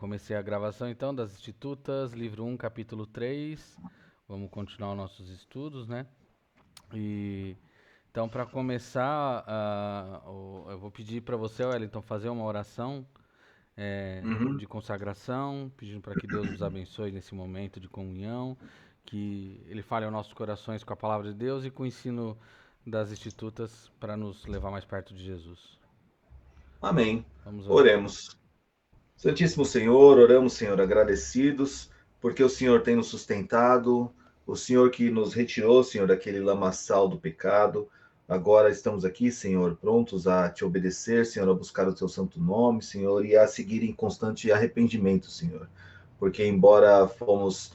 comecei a gravação então das Institutas, livro 1, capítulo 3. Vamos continuar os nossos estudos, né? E então, para começar, eu vou pedir para você, Wellington, fazer uma oração Uhum. de consagração, pedindo para que Deus nos abençoe nesse momento de comunhão, que Ele fale aos nossos corações com a palavra de Deus e com o ensino das Institutas para nos levar mais perto de Jesus. Amém. Vamos orar. Oremos. Santíssimo Senhor, oramos, Senhor, agradecidos, porque o Senhor tem nos sustentado, o Senhor que nos retirou, Senhor, daquele lamaçal do pecado. Agora estamos aqui, Senhor, prontos a te obedecer, Senhor, a buscar o teu santo nome, Senhor, e a seguir em constante arrependimento, Senhor. Porque, embora fomos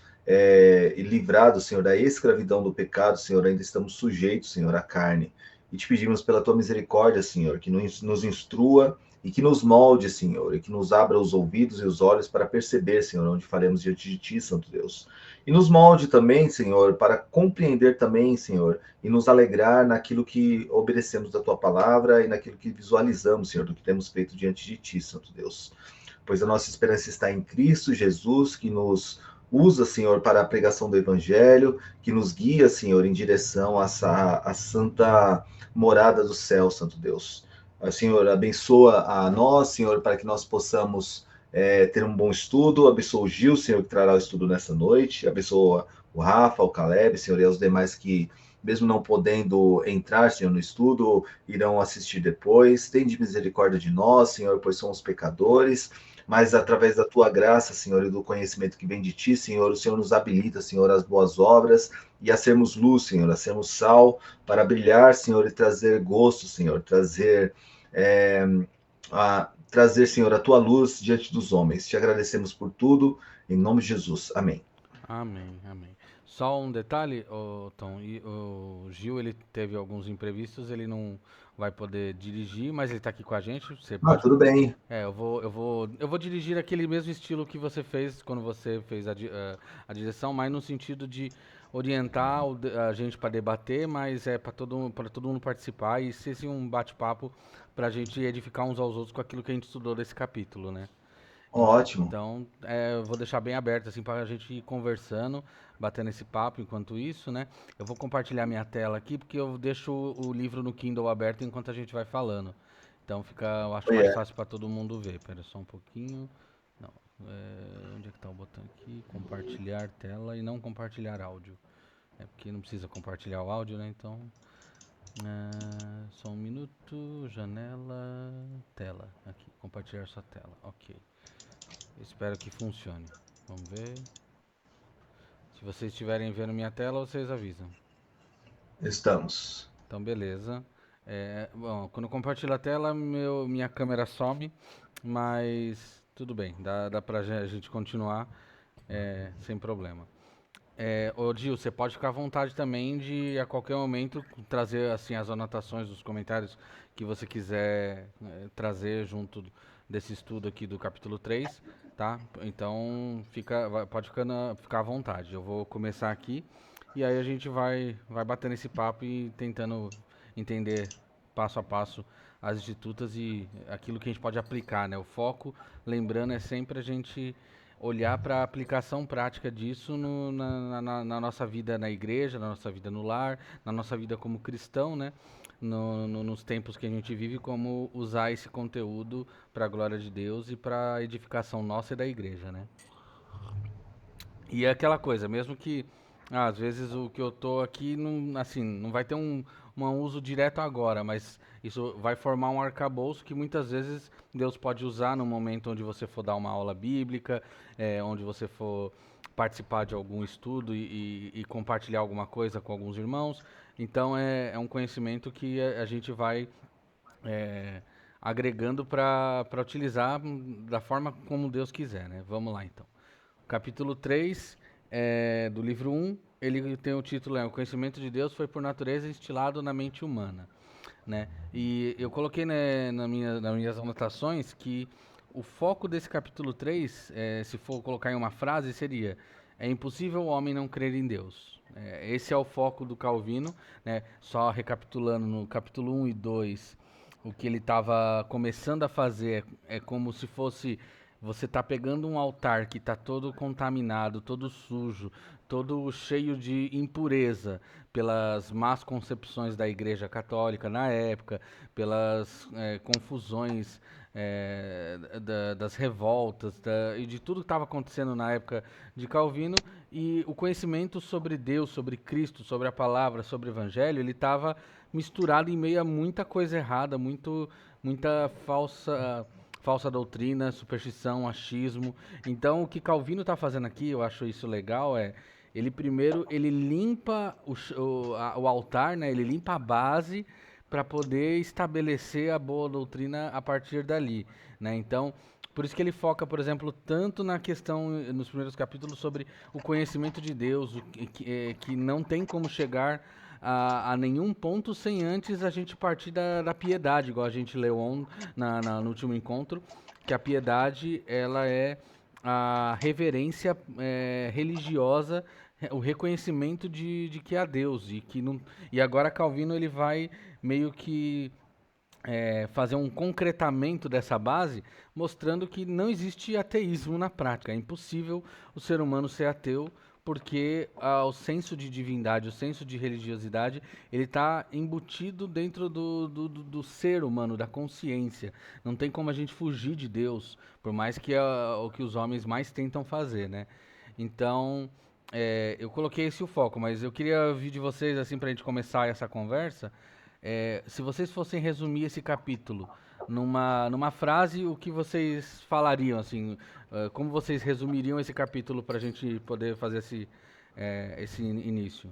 livrados, Senhor, da escravidão do pecado, Senhor, ainda estamos sujeitos, Senhor, à carne. E te pedimos pela tua misericórdia, Senhor, que nos instrua e que nos molde, Senhor, e que nos abra os ouvidos e os olhos para perceber, Senhor, onde faremos diante de Ti, Santo Deus. E nos molde também, Senhor, para compreender também, Senhor, e nos alegrar naquilo que obedecemos da Tua palavra e naquilo que visualizamos, Senhor, do que temos feito diante de Ti, Santo Deus. Pois a nossa esperança está em Cristo Jesus, que nos usa, Senhor, para a pregação do Evangelho, que nos guia, Senhor, em direção à santa morada do céu, Santo Deus. Senhor, abençoa a nós, Senhor, para que nós possamos ter um bom estudo. Abençoa o Gil, Senhor, que trará o estudo nessa noite. Abençoa o Rafa, o Caleb, Senhor, e os demais que, mesmo não podendo entrar, Senhor, no estudo, irão assistir depois. Tem de misericórdia de nós, Senhor, pois somos pecadores. Mas através da tua graça, Senhor, e do conhecimento que vem de ti, Senhor, o Senhor nos habilita, Senhor, às boas obras e a sermos luz, Senhor, a sermos sal, para brilhar, Senhor, e trazer gosto, Senhor, é, trazer, Senhor, a tua luz diante dos homens. Te agradecemos por tudo, em nome de Jesus. Amém. Amém, amém. Só um detalhe, Tom, o Gil ele teve alguns imprevistos, ele não vai poder dirigir, mas ele está aqui com a gente. Você Ah, pode. tudo bem. Eu vou dirigir aquele mesmo estilo que você fez quando você fez a direção, mas no sentido de orientar a gente para debater, mas é para todo mundo participar e ser assim, um bate-papo para a gente edificar uns aos outros com aquilo que a gente estudou desse capítulo, né? Ótimo. Então, eu vou deixar bem aberto assim para a gente ir conversando, batendo esse papo enquanto isso, né? Eu vou compartilhar minha tela aqui porque eu deixo o livro no Kindle aberto enquanto a gente vai falando. Então fica, eu acho mais É. fácil para todo mundo ver. Espera só um pouquinho. Não, onde é que tá o botão aqui? Compartilhar tela e não compartilhar áudio. É porque não precisa compartilhar o áudio, né? Então, só um minuto, janela, tela. Aqui, compartilhar sua tela. Ok. Espero que funcione. Vamos ver. Se vocês estiverem vendo minha tela, vocês avisam. Estamos. Então, beleza. Bom, quando eu compartilho a tela, minha câmera some, mas tudo bem, dá pra gente continuar sem problema. Ô Gil, você pode ficar à vontade também de a qualquer momento trazer assim as anotações, os comentários que você quiser trazer junto desse estudo aqui do capítulo 3, tá? Então pode ficar à vontade. Eu vou começar aqui e aí a gente vai batendo esse papo e tentando entender passo a passo as institutas e aquilo que a gente pode aplicar, né? O foco, lembrando, é sempre a gente olhar para a aplicação prática disso na nossa vida na igreja, na nossa vida no lar, na nossa vida como cristão, né? Nos tempos que a gente vive, como usar esse conteúdo para a glória de Deus e para a edificação nossa e da igreja, né? E é aquela coisa, mesmo que às vezes o que eu tô aqui não, assim, não vai ter um uso direto agora, mas isso vai formar um arcabouço que muitas vezes Deus pode usar no momento onde você for dar uma aula bíblica, onde você for participar de algum estudo e compartilhar alguma coisa com alguns irmãos. Então é um conhecimento que a gente vai é, agregando para utilizar da forma como Deus quiser, né? Vamos lá então. Capítulo 3 do livro 1, ele tem o título, O Conhecimento de Deus foi por natureza instilado na mente humana, né? E eu coloquei, né, nas minhas anotações que o foco desse capítulo 3, se for colocar em uma frase, seria: é impossível o homem não crer em Deus. Esse é o foco do Calvino, né? Só recapitulando no capítulo 1 e 2, o que ele estava começando a fazer é como se fosse você tá pegando um altar que tá todo contaminado, todo sujo, todo cheio de impureza pelas más concepções da Igreja Católica na época, pelas confusões das revoltas e de tudo que estava acontecendo na época de Calvino, e o conhecimento sobre Deus, sobre Cristo, sobre a palavra, sobre o Evangelho, ele estava misturado em meio a muita coisa errada, muita falsa doutrina, superstição, achismo. Então, o que Calvino está fazendo aqui, eu acho isso legal, ele primeiro ele limpa o altar, né? Ele limpa a base para poder estabelecer a boa doutrina a partir dali, né? Então, por isso que ele foca, por exemplo, tanto na questão nos primeiros capítulos sobre o conhecimento de Deus, que não tem como chegar a nenhum ponto sem antes a gente partir da piedade, igual a gente leu no último encontro, que a piedade ela é a reverência religiosa, o reconhecimento de que há Deus e que não. E agora Calvino ele vai meio que fazer um concretamento dessa base, mostrando que não existe ateísmo na prática. É impossível o ser humano ser ateu, porque o senso de divindade, o senso de religiosidade, ele está embutido dentro do ser humano, da consciência. Não tem como a gente fugir de Deus, por mais que é o que os homens mais tentam fazer, né? Então, eu coloquei esse o foco, mas eu queria ouvir de vocês, assim, para a gente começar essa conversa, se vocês fossem resumir esse capítulo numa frase, o que vocês falariam, assim, como vocês resumiriam esse capítulo para a gente poder fazer esse início?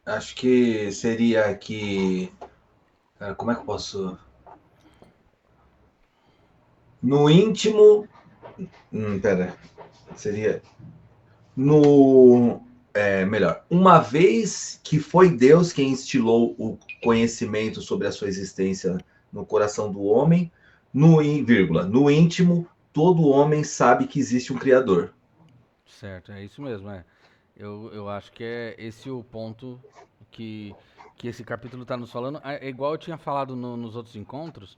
Acho que seria que. Cara, como é que eu posso. No íntimo. Pera. Seria. No. Melhor. Uma vez que foi Deus quem instilou o conhecimento sobre a sua existência no coração do homem, no íntimo, todo homem sabe que existe um Criador. Certo, é isso mesmo, eu acho que é esse o ponto que, que esse capítulo está nos falando. É igual eu tinha falado nos outros encontros,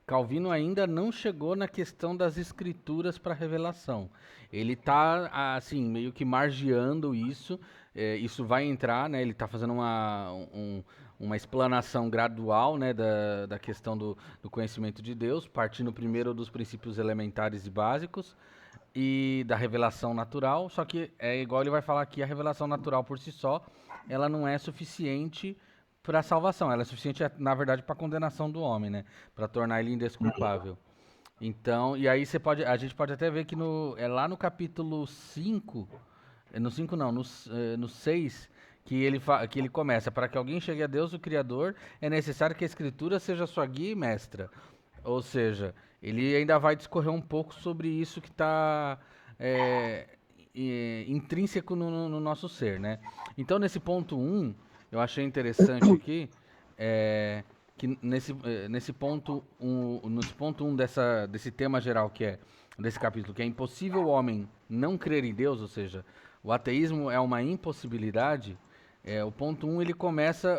Calvino ainda não chegou na questão das escrituras para revelação. Ele está assim, meio que margeando isso. Isso vai entrar, né? Ele está fazendo uma explanação gradual, né, da questão do conhecimento de Deus, partindo primeiro dos princípios elementares e básicos e da revelação natural. Só que é igual ele vai falar aqui, a revelação natural por si só, ela não é suficiente para a salvação, ela é suficiente, na verdade, para a condenação do homem, né? Para tornar ele indesculpável. Então, e aí a gente pode até ver que lá no capítulo 5, no 5 não, no 6, que ele começa, para que alguém chegue a Deus, o Criador, é necessário que a Escritura seja sua guia e mestra. Ou seja, ele ainda vai discorrer um pouco sobre isso que está intrínseco no nosso ser, né? Então, nesse ponto 1, eu achei interessante aqui, que nesse ponto 1 desse tema geral desse capítulo, que é impossível o homem não crer em Deus, ou seja, o ateísmo é uma impossibilidade. O ponto 1,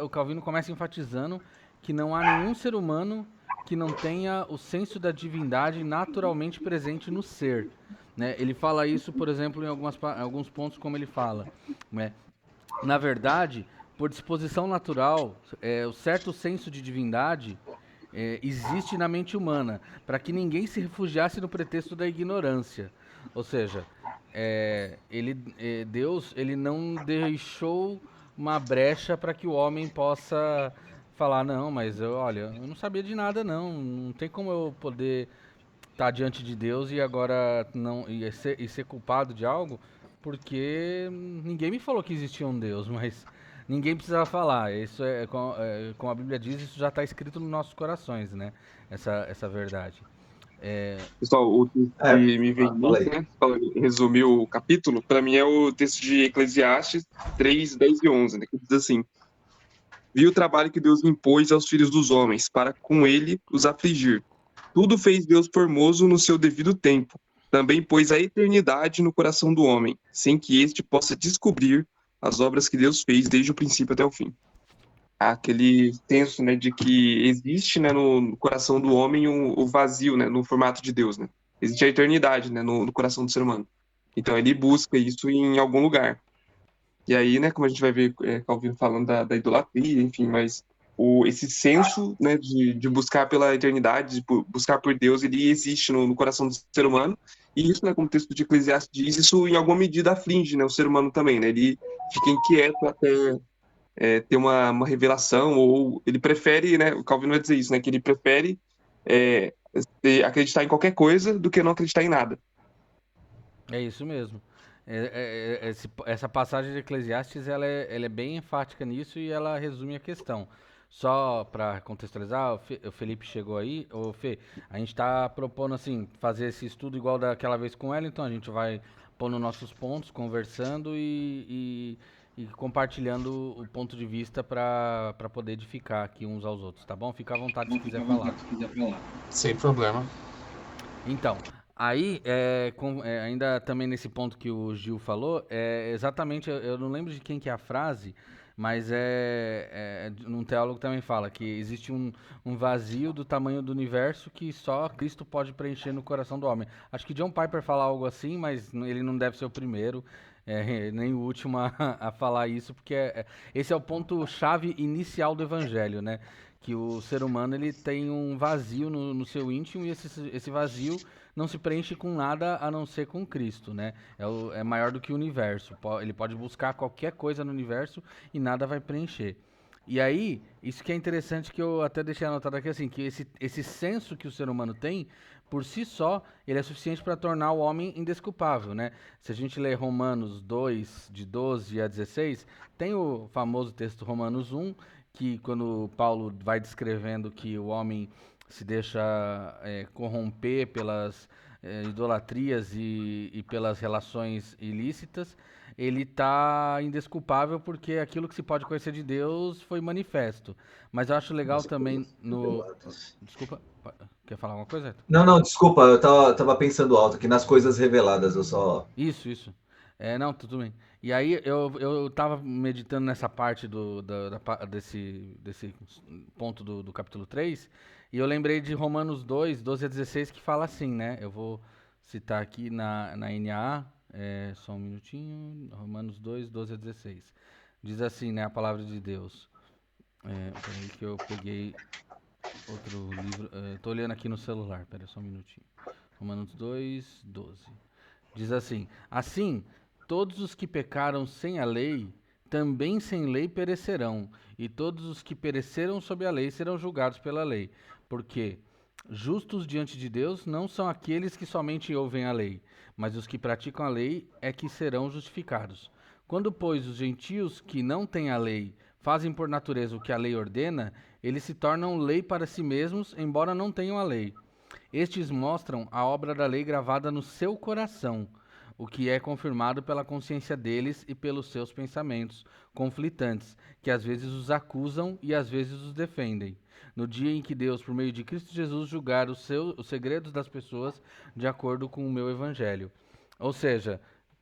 o Calvino começa enfatizando que não há nenhum ser humano que não tenha o senso da divindade naturalmente presente no ser, né? Ele fala isso, por exemplo, em alguns pontos, como ele fala, né? Na verdade, por disposição natural, o certo senso de divindade existe na mente humana, para que ninguém se refugiasse no pretexto da ignorância. Ou seja, Deus ele não deixou uma brecha para que o homem possa falar, não, mas olha, eu não sabia de nada, não tem como eu poder estar diante de Deus e agora não e ser culpado de algo, porque ninguém me falou que existia um Deus, mas ninguém precisava falar. Isso como a Bíblia diz, isso já está escrito nos nossos corações, né? Essa verdade. Pessoal, o texto que me vem né, resumir o capítulo, para mim é o texto de Eclesiastes 3, 10 e 11, né, que diz assim: vi o trabalho que Deus impôs aos filhos dos homens, para com ele os afligir. Tudo fez Deus formoso no seu devido tempo. Também pôs a eternidade no coração do homem, sem que este possa descobrir as obras que Deus fez desde o princípio até o fim. Há aquele senso, né, de que existe, né, no coração do homem o vazio, né, no formato de Deus, né? Existe a eternidade, né, no coração do ser humano. Então ele busca isso em algum lugar. E aí, né, como a gente vai ver Calvino falando da idolatria, enfim, mas esse senso, né, de buscar pela eternidade, de buscar por Deus, ele existe no coração do ser humano. E isso, né, como o texto de Eclesiastes diz, isso em alguma medida aflige, né, o ser humano também, né? Ele fica inquieto até ter uma revelação, ou ele prefere, né, o Calvino vai dizer isso, né, que ele prefere acreditar em qualquer coisa do que não acreditar em nada. É isso mesmo. Essa passagem de Eclesiastes ela é bem enfática nisso e ela resume a questão. Só para contextualizar, o Felipe chegou aí. Ô Fê, a gente está propondo assim, fazer esse estudo igual daquela vez com ela, então a gente vai pondo nossos pontos, conversando e compartilhando o ponto de vista para poder edificar aqui uns aos outros, tá bom? Fica à vontade se quiser falar. Sem problema. Então, aí, ainda também nesse ponto que o Gil falou, exatamente, eu não lembro de quem que é a frase, mas um teólogo também fala que existe um vazio do tamanho do universo que só Cristo pode preencher no coração do homem. Acho que John Piper fala algo assim, mas ele não deve ser o primeiro, nem o último a falar isso, porque esse é o ponto-chave inicial do evangelho, né? Que o ser humano ele tem um vazio no seu íntimo e esse vazio não se preenche com nada a não ser com Cristo, né? É maior do que o universo. Ele pode buscar qualquer coisa no universo e nada vai preencher. E aí, isso que é interessante que eu até deixei anotado aqui, assim, que esse senso que o ser humano tem, por si só, ele é suficiente para tornar o homem indesculpável, né? Se a gente ler Romanos 2, de 12 a 16, tem o famoso texto Romanos 1, que quando Paulo vai descrevendo que o homem se deixa corromper pelas idolatrias e pelas relações ilícitas, ele está indesculpável porque aquilo que se pode conhecer de Deus foi manifesto. Mas eu acho legal também no... Desculpa, quer falar alguma coisa? Não, desculpa, eu tava pensando alto aqui nas coisas reveladas, eu só... Isso. Não, tudo bem. E aí eu tava meditando nessa parte desse ponto do capítulo 3, e eu lembrei de Romanos 2, 12 a 16, que fala assim, né? Eu vou citar aqui na NAA, só um minutinho, Romanos 2, 12 a 16. Diz assim, né, a palavra de Deus. Peraí que eu peguei outro livro, tô olhando aqui no celular, peraí só um minutinho. Romanos 2, 12. Diz assim: Assim, todos os que pecaram sem a lei, também sem lei perecerão, e todos os que pereceram sob a lei serão julgados pela lei. Porque justos diante de Deus não são aqueles que somente ouvem a lei, mas os que praticam a lei é que serão justificados. Quando, pois, os gentios que não têm a lei fazem por natureza o que a lei ordena, eles se tornam lei para si mesmos, embora não tenham a lei. Estes mostram a obra da lei gravada no seu coração, o que é confirmado pela consciência deles e pelos seus pensamentos conflitantes, que às vezes os acusam e às vezes os defendem. No dia em que Deus, por meio de Cristo Jesus, julgar os segredos das pessoas de acordo com o meu evangelho. Ou seja,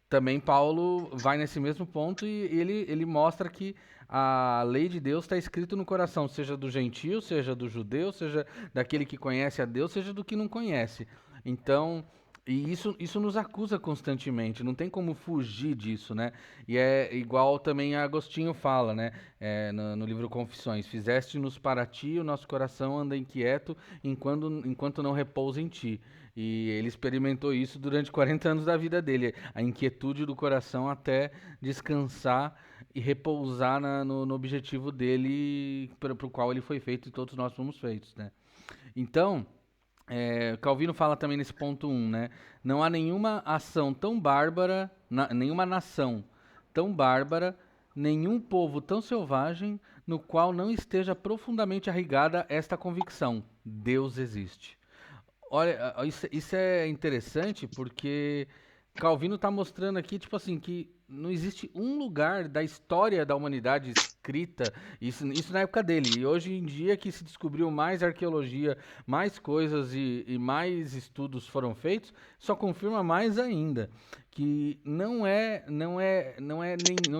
também Paulo vai nesse mesmo ponto e ele mostra que a lei de Deus está escrita no coração, seja do gentio, seja do judeu, seja daquele que conhece a Deus, seja do que não conhece. Então, e isso nos acusa constantemente, não tem como fugir disso, né? E é igual também Agostinho fala, né? No livro Confissões: Fizeste-nos para ti, o nosso coração anda inquieto enquanto não repousa em ti. E ele experimentou isso durante 40 anos da vida dele, a inquietude do coração até descansar e repousar no objetivo dele para o qual ele foi feito e todos nós fomos feitos, né? Então, Calvino fala também nesse ponto 1, né? Não há nenhuma ação tão bárbara, nenhuma nação tão bárbara, nenhum povo tão selvagem no qual não esteja profundamente arraigada esta convicção: Deus existe. Olha, isso é interessante porque Calvino está mostrando aqui, tipo assim, que não existe um lugar da história da humanidade escrita, isso na época dele. E hoje em dia que se descobriu mais arqueologia, mais coisas e mais estudos foram feitos, só confirma mais ainda que não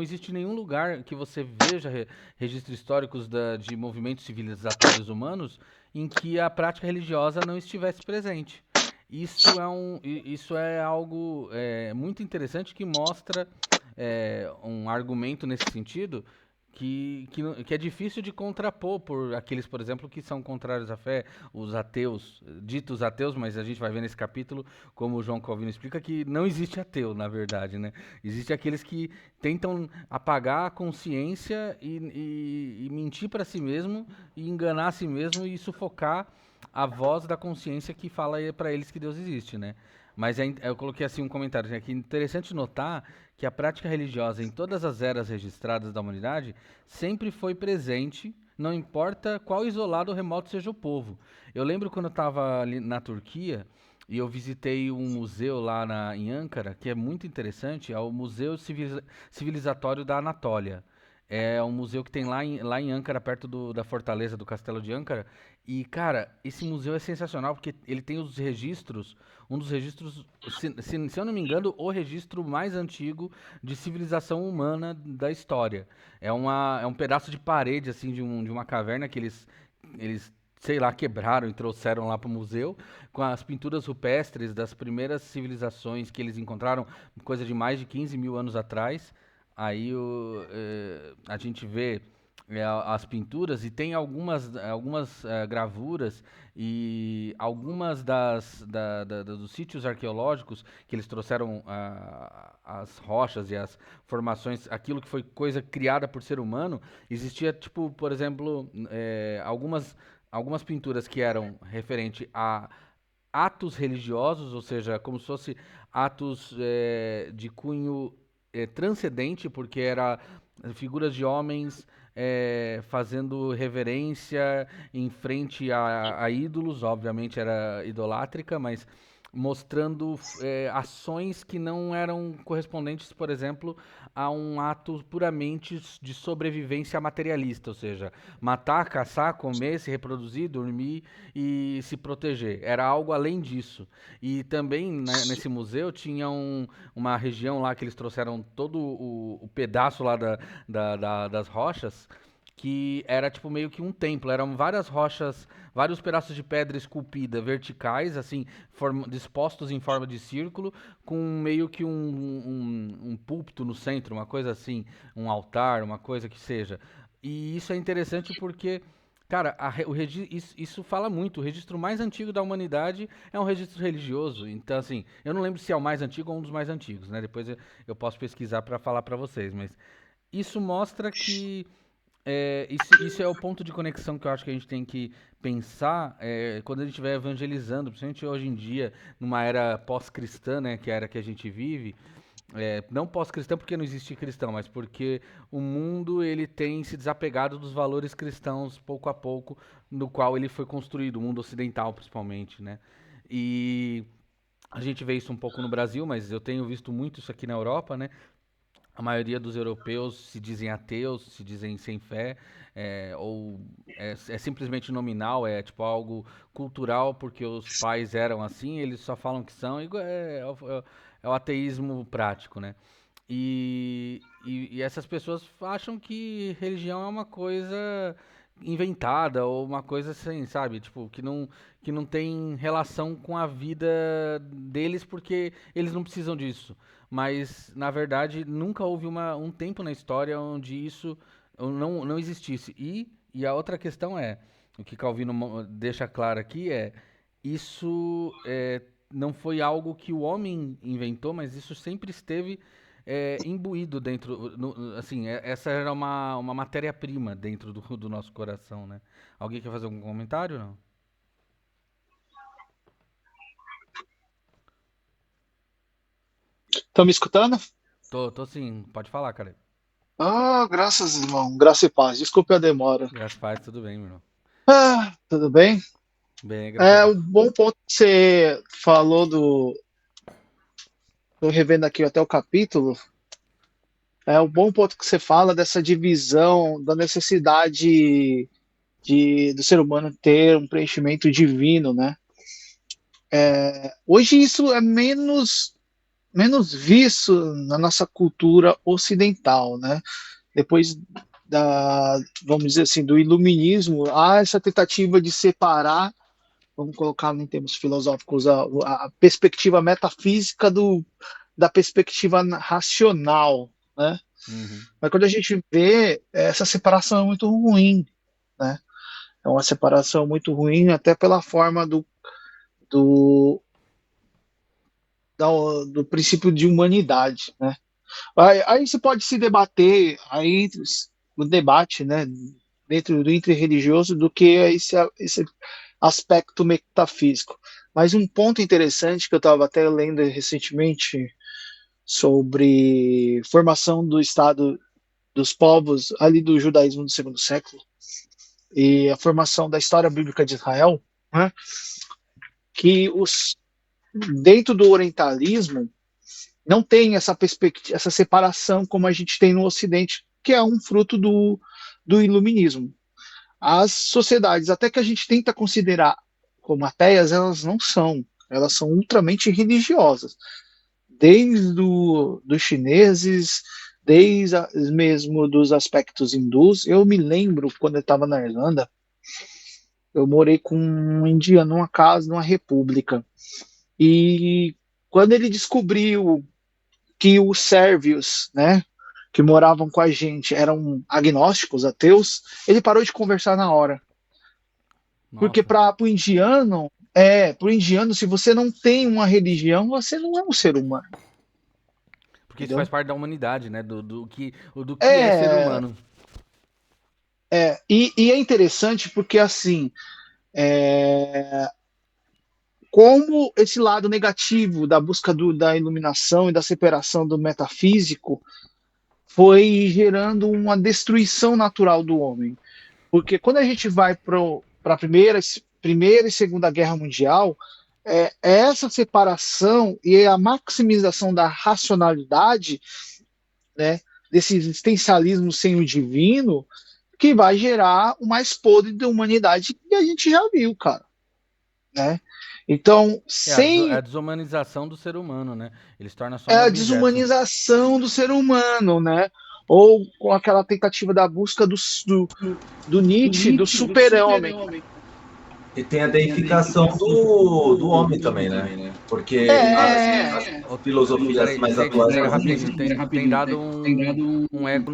existe nenhum lugar que você veja registros históricos de movimentos civilizatórios humanos em que a prática religiosa não estivesse presente. Isso é algo muito interessante que mostra um argumento nesse sentido que é difícil de contrapor por aqueles, por exemplo, que são contrários à fé, os ateus, ditos ateus, mas a gente vai ver nesse capítulo, como o João Calvino explica, que não existe ateu, na verdade, né? Existe aqueles que tentam apagar a consciência e mentir para si mesmo, e enganar a si mesmo e sufocar a voz da consciência que fala para eles que Deus existe, né? Mas eu coloquei assim um comentário, é que é interessante notar que a prática religiosa em todas as eras registradas da humanidade sempre foi presente, não importa qual isolado ou remoto seja o povo. Eu lembro quando eu estava ali na Turquia e eu visitei um museu lá em Ankara, que é muito interessante, é o Museu Civilizatório da Anatólia. É um museu que tem lá em Ankara, perto da fortaleza do Castelo de Ankara. E, cara, esse museu é sensacional porque ele tem os registros, um dos registros, se eu não me engano, o registro mais antigo de civilização humana da história. É um pedaço de parede, assim, de uma caverna que eles, sei lá, quebraram e trouxeram lá para o museu, com as pinturas rupestres das primeiras civilizações que eles encontraram, coisa de mais de 15 mil anos atrás. Aí a gente vê as pinturas e tem algumas gravuras e algumas dos sítios arqueológicos que eles trouxeram as rochas e as formações, aquilo que foi coisa criada por ser humano, existia, tipo, por exemplo, algumas pinturas que eram referente a atos religiosos, ou seja, como se fosse atos de cunho transcendente, porque era figuras de homens fazendo reverência em frente a ídolos, obviamente era idolátrica, mas mostrando ações que não eram correspondentes, por exemplo, a um ato puramente de sobrevivência materialista, ou seja, matar, caçar, comer, se reproduzir, dormir e se proteger. Era algo além disso. E também nesse museu tinha uma região lá que eles trouxeram todo o pedaço lá das rochas, que era tipo meio que um templo. Eram várias rochas, vários pedaços de pedra esculpida verticais, assim, dispostos em forma de círculo, com meio que um púlpito no centro, uma coisa assim, um altar, uma coisa que seja. E isso é interessante porque, cara, isso fala muito. O registro mais antigo da humanidade é um registro religioso. Então, assim, eu não lembro se é o mais antigo ou um dos mais antigos, né? Depois eu posso pesquisar para falar para vocês, mas isso mostra que isso é o ponto de conexão que eu acho que a gente tem que pensar quando a gente estiver evangelizando, principalmente hoje em dia, numa era pós-cristã, né, que é a era que a gente vive. Não pós-cristã porque não existe cristão, mas porque o mundo ele tem se desapegado dos valores cristãos pouco a pouco, no qual ele foi construído, o mundo ocidental principalmente, né? E a gente vê isso um pouco no Brasil, mas eu tenho visto muito isso aqui na Europa, né? A maioria dos europeus se dizem ateus, se dizem sem fé, ou é simplesmente nominal, é tipo algo cultural, porque os pais eram assim, eles só falam que são, é o ateísmo prático, né? E essas pessoas acham que religião é uma coisa inventada, ou uma coisa assim, sabe? Tipo, que não tem relação com a vida deles, porque eles não precisam disso. Mas, na verdade, nunca houve um tempo na história onde isso não existisse. E a outra questão o que Calvino deixa claro aqui isso não foi algo que o homem inventou, mas isso sempre esteve imbuído dentro, assim, essa era uma matéria-prima dentro do nosso coração, né? Alguém quer fazer algum comentário, não? Estão me escutando? Tô sim, pode falar, cara. Ah, graças, irmão. Graça e paz. Desculpe a demora. Graças a Deus, tudo bem, meu irmão. Tudo bem? Bem, graças a Um Deus. bom ponto que você falou do. Tô revendo aqui até o capítulo. É um bom ponto que você fala dessa divisão da necessidade do ser humano ter um preenchimento divino, né? Hoje isso é menos visto na nossa cultura ocidental, né? Depois vamos dizer assim, do iluminismo, há essa tentativa de separar, vamos colocar em termos filosóficos, a perspectiva metafísica da perspectiva racional, né? Uhum. Mas quando a gente vê, essa separação é muito ruim, né? É uma separação muito ruim, até pela forma do, do princípio de humanidade, né? Aí se pode se debater, aí o debate, né, dentro do interreligioso, do que é esse aspecto metafísico. Mas um ponto interessante que eu estava até lendo recentemente sobre formação do Estado dos povos ali do judaísmo do segundo século e a formação da história bíblica de Israel, né, que dentro do orientalismo não tem essa perspectiva, essa separação como a gente tem no Ocidente, que é um fruto do iluminismo. As sociedades, até que a gente tenta considerar como ateias, elas são ultramente religiosas, desde dos chineses, desde mesmo dos aspectos hindus. Eu me lembro, quando eu estava na Irlanda, eu morei com um indiano numa casa, numa república, e quando ele descobriu que os sérvios, né, que moravam com a gente eram agnósticos, ateus, ele parou de conversar na hora. Porque Nossa. para o indiano, se você não tem uma religião, você não é um ser humano, Porque isso faz entendeu? parte da humanidade, né? Do que é ser É, humano. e é interessante porque assim, é, como esse lado negativo da busca da iluminação e da separação do metafísico foi gerando uma destruição natural do homem. Porque quando a gente vai para a primeira e Segunda Guerra Mundial, é essa separação e a maximização da racionalidade, né, desse existencialismo sem o divino, que vai gerar o mais podre da humanidade que a gente já viu, cara. Né? Então, É a sem desumanização do ser humano, né? Ele se torna só um a objeto. desumanização do ser humano, né? Ou com aquela tentativa da busca do Nietzsche, do super-homem. E tem a deificação do homem também, né? Porque as filosofias Peraí, mais gente, atuais, pera elas não rapidinho. Tem dado um eco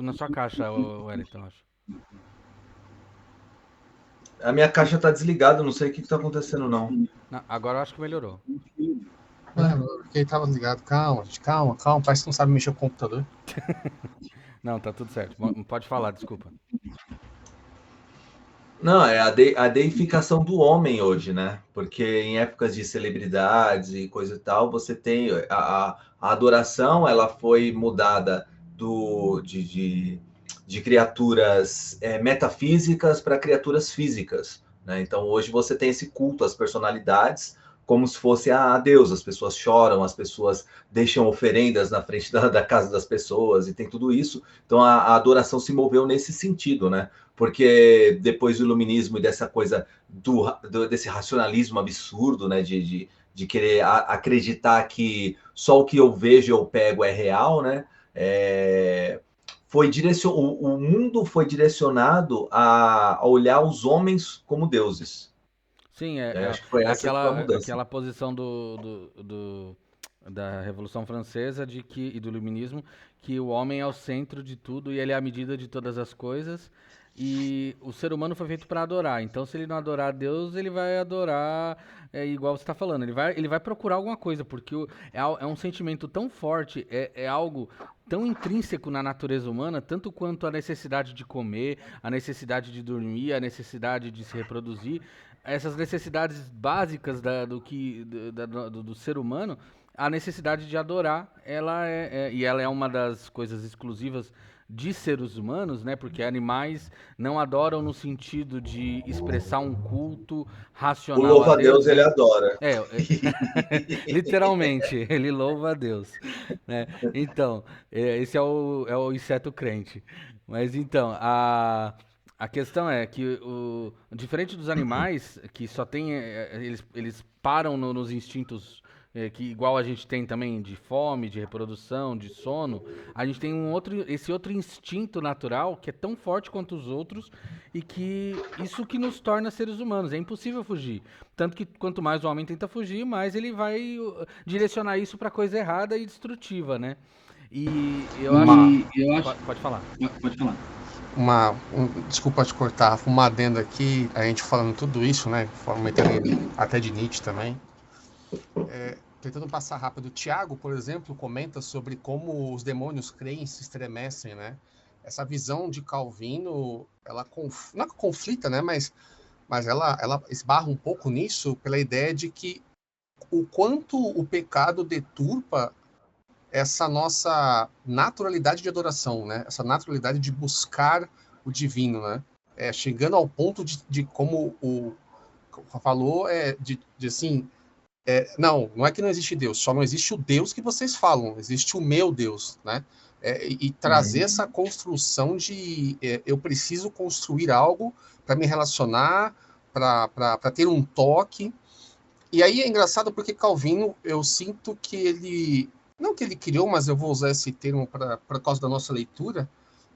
na sua caixa, Wellington, acho. A minha caixa tá desligada, não sei o que tá acontecendo, não. Não, agora eu acho que melhorou. Porque tava ligado. Calma, gente, calma. Parece que não sabe mexer o computador. Não, tá tudo certo. Pode falar, desculpa. Não, é a deificação do homem hoje, né? Porque em épocas de celebridades e coisa e tal, você tem a adoração, ela foi mudada de criaturas metafísicas para criaturas físicas, né? Então hoje você tem esse culto às personalidades como se fosse a Deus. As pessoas choram, as pessoas deixam oferendas na frente da casa das pessoas e tem tudo isso. Então a adoração se moveu nesse sentido, né? Porque depois do iluminismo e dessa coisa desse racionalismo absurdo, né, de querer acreditar que só o que eu vejo eu pego é real, né? O mundo foi direcionado a olhar os homens como deuses. Sim, Acho que foi essa que foi a mudança. aquela posição da Revolução Francesa e do Iluminismo, que o homem é o centro de tudo e ele é a medida de todas as coisas. E o ser humano foi feito para adorar. Então, se ele não adorar a Deus, ele vai adorar, igual você está falando. Ele vai procurar alguma coisa, porque é um sentimento tão forte, é algo tão intrínseco na natureza humana, tanto quanto a necessidade de comer, a necessidade de dormir, a necessidade de se reproduzir. Essas necessidades básicas do ser humano, a necessidade de adorar, e ela é uma das coisas exclusivas de seres humanos, né? Porque animais não adoram no sentido de expressar um culto O racional a Deus, louva-a-Deus ele né? adora. Literalmente, ele louva a Deus, né? Então, esse é o inseto crente. Mas então, a questão é que, diferente dos animais, que só tem, eles param nos instintos que igual a gente tem também de fome, de reprodução, de sono, a gente tem esse outro instinto natural que é tão forte quanto os outros e que isso que nos torna seres humanos. É impossível fugir. Tanto que quanto mais o homem tenta fugir, mais ele vai direcionar isso para coisa errada e destrutiva, né? E eu acho. Pode falar. Pode falar. Desculpa te cortar, uma adenda aqui, a gente falando tudo isso, né? Metendo até de Nietzsche também. Tentando passar rápido, o Tiago, por exemplo, comenta sobre como os demônios creem e se estremecem, né? Essa visão de Calvino, ela não é que conflita, né? Mas ela esbarra um pouco nisso pela ideia de que o quanto o pecado deturpa essa nossa naturalidade de adoração, né? Essa naturalidade de buscar o divino, né? Chegando ao ponto de como o falou, de assim, não é que não existe Deus, só não existe o Deus que vocês falam, existe o meu Deus, né? E trazer essa construção de eu preciso construir algo para me relacionar, para ter um toque. E aí é engraçado porque Calvino, eu sinto que ele, não que ele criou, mas eu vou usar esse termo por causa da nossa leitura,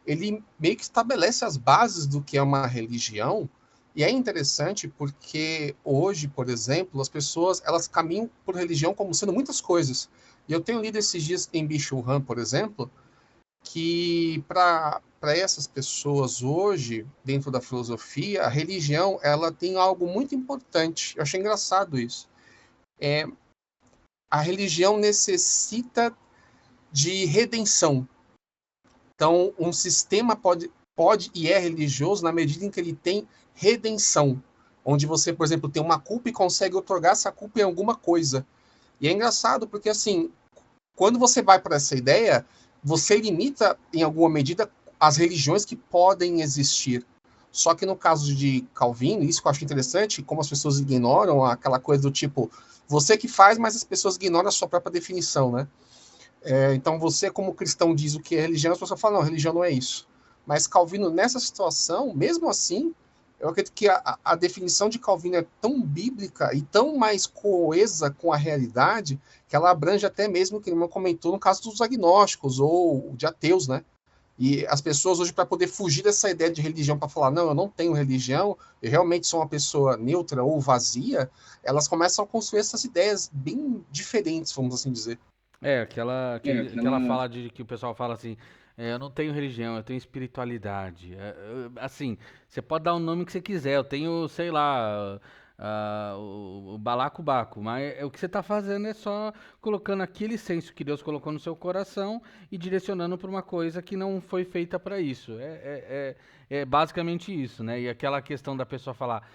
ele meio que estabelece as bases do que é uma religião. E é interessante porque hoje, por exemplo, as pessoas elas caminham por religião como sendo muitas coisas. E eu tenho lido esses dias em Byung-Chul Han, por exemplo, que para essas pessoas hoje, dentro da filosofia, a religião ela tem algo muito importante. Eu achei engraçado isso. A religião necessita de redenção. Então, um sistema pode e é religioso na medida em que ele tem redenção, onde você, por exemplo, tem uma culpa e consegue otorgar essa culpa em alguma coisa. E é engraçado porque, assim, quando você vai para essa ideia, você limita, em alguma medida, as religiões que podem existir. Só que no caso de Calvino, isso que eu acho interessante, como as pessoas ignoram aquela coisa do tipo, você que faz, mas as pessoas ignoram a sua própria definição, né? Então você, como cristão, diz o que é religião, as pessoas falam, não, religião não é isso. Mas Calvino, nessa situação, mesmo assim, eu acredito que a definição de Calvino é tão bíblica e tão mais coesa com a realidade que ela abrange até mesmo o que ele comentou no caso dos agnósticos ou de ateus, né? E as pessoas hoje, para poder fugir dessa ideia de religião, para falar, não, eu não tenho religião, eu realmente sou uma pessoa neutra ou vazia, elas começam a construir essas ideias bem diferentes, vamos assim dizer. Aquela fala que o pessoal fala assim, eu não tenho religião, eu tenho espiritualidade. Assim, você pode dar o nome que você quiser, eu tenho, sei lá, o balacobaco, mas o que você está fazendo é só colocando aquele senso que Deus colocou no seu coração e direcionando para uma coisa que não foi feita para isso. É basicamente isso, né? E aquela questão da pessoa falar,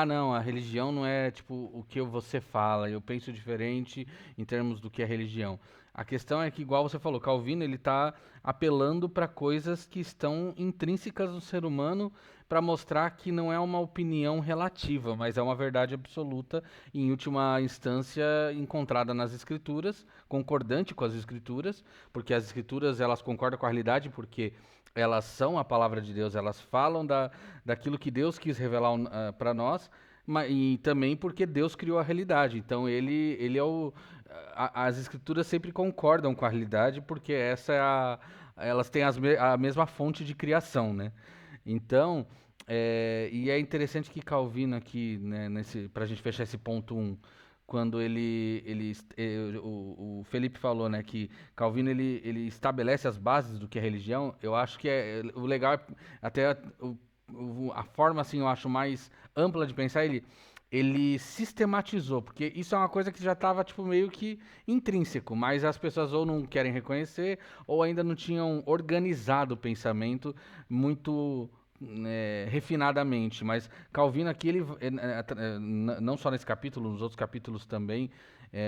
não, a religião não é tipo o que você fala, eu penso diferente em termos do que é religião. A questão é que, igual você falou, Calvino ele está apelando para coisas que estão intrínsecas no ser humano para mostrar que não é uma opinião relativa, mas é uma verdade absoluta e, em última instância, encontrada nas Escrituras, concordante com as Escrituras, porque as Escrituras elas concordam com a realidade, porque elas são a palavra de Deus, elas falam daquilo que Deus quis revelar para nós, e também porque Deus criou a realidade. Então ele é as escrituras sempre concordam com a realidade, porque elas têm a mesma fonte de criação, né? Então, e é interessante que Calvino aqui, né, para a gente fechar esse ponto 1, quando o Felipe falou, né, que Calvino ele estabelece as bases do que é religião. Eu acho que o legal até a forma assim eu acho mais ampla de pensar, ele sistematizou, porque isso é uma coisa que já estava tipo meio que intrínseco, mas as pessoas ou não querem reconhecer ou ainda não tinham organizado o pensamento muito refinadamente. Mas Calvino aqui, ele não só nesse capítulo, nos outros capítulos também,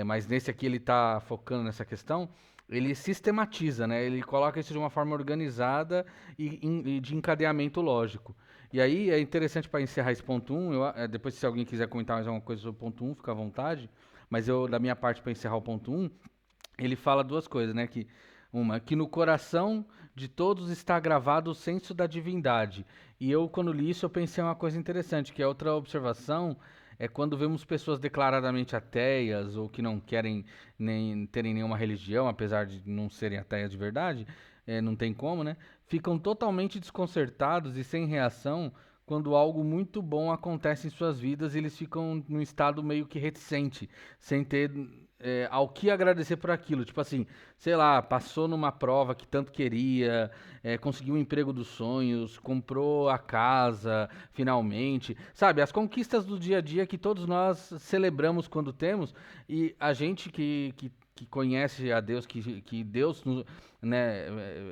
mas nesse aqui ele está focando nessa questão. ele sistematiza, né? Ele coloca isso de uma forma organizada e de encadeamento lógico. E aí é interessante para encerrar esse ponto 1, depois se alguém quiser comentar mais alguma coisa sobre o ponto 1, fica à vontade, mas eu, da minha parte, para encerrar o ponto 1, ele fala duas coisas, né? Que no coração de todos está gravado o senso da divindade. E eu, quando li isso, eu pensei em uma coisa interessante, que é outra observação, é quando vemos pessoas declaradamente ateias ou que não querem nem terem nenhuma religião, apesar de não serem ateias de verdade, não tem como, né? Ficam totalmente desconcertados e sem reação quando algo muito bom acontece em suas vidas e eles ficam num estado meio que reticente, sem ter ao que agradecer por aquilo. Tipo assim, sei lá, passou numa prova que tanto queria, conseguiu o emprego dos sonhos, comprou a casa, finalmente. Sabe, as conquistas do dia a dia que todos nós celebramos quando temos, e a gente que conhece a Deus, que Deus né,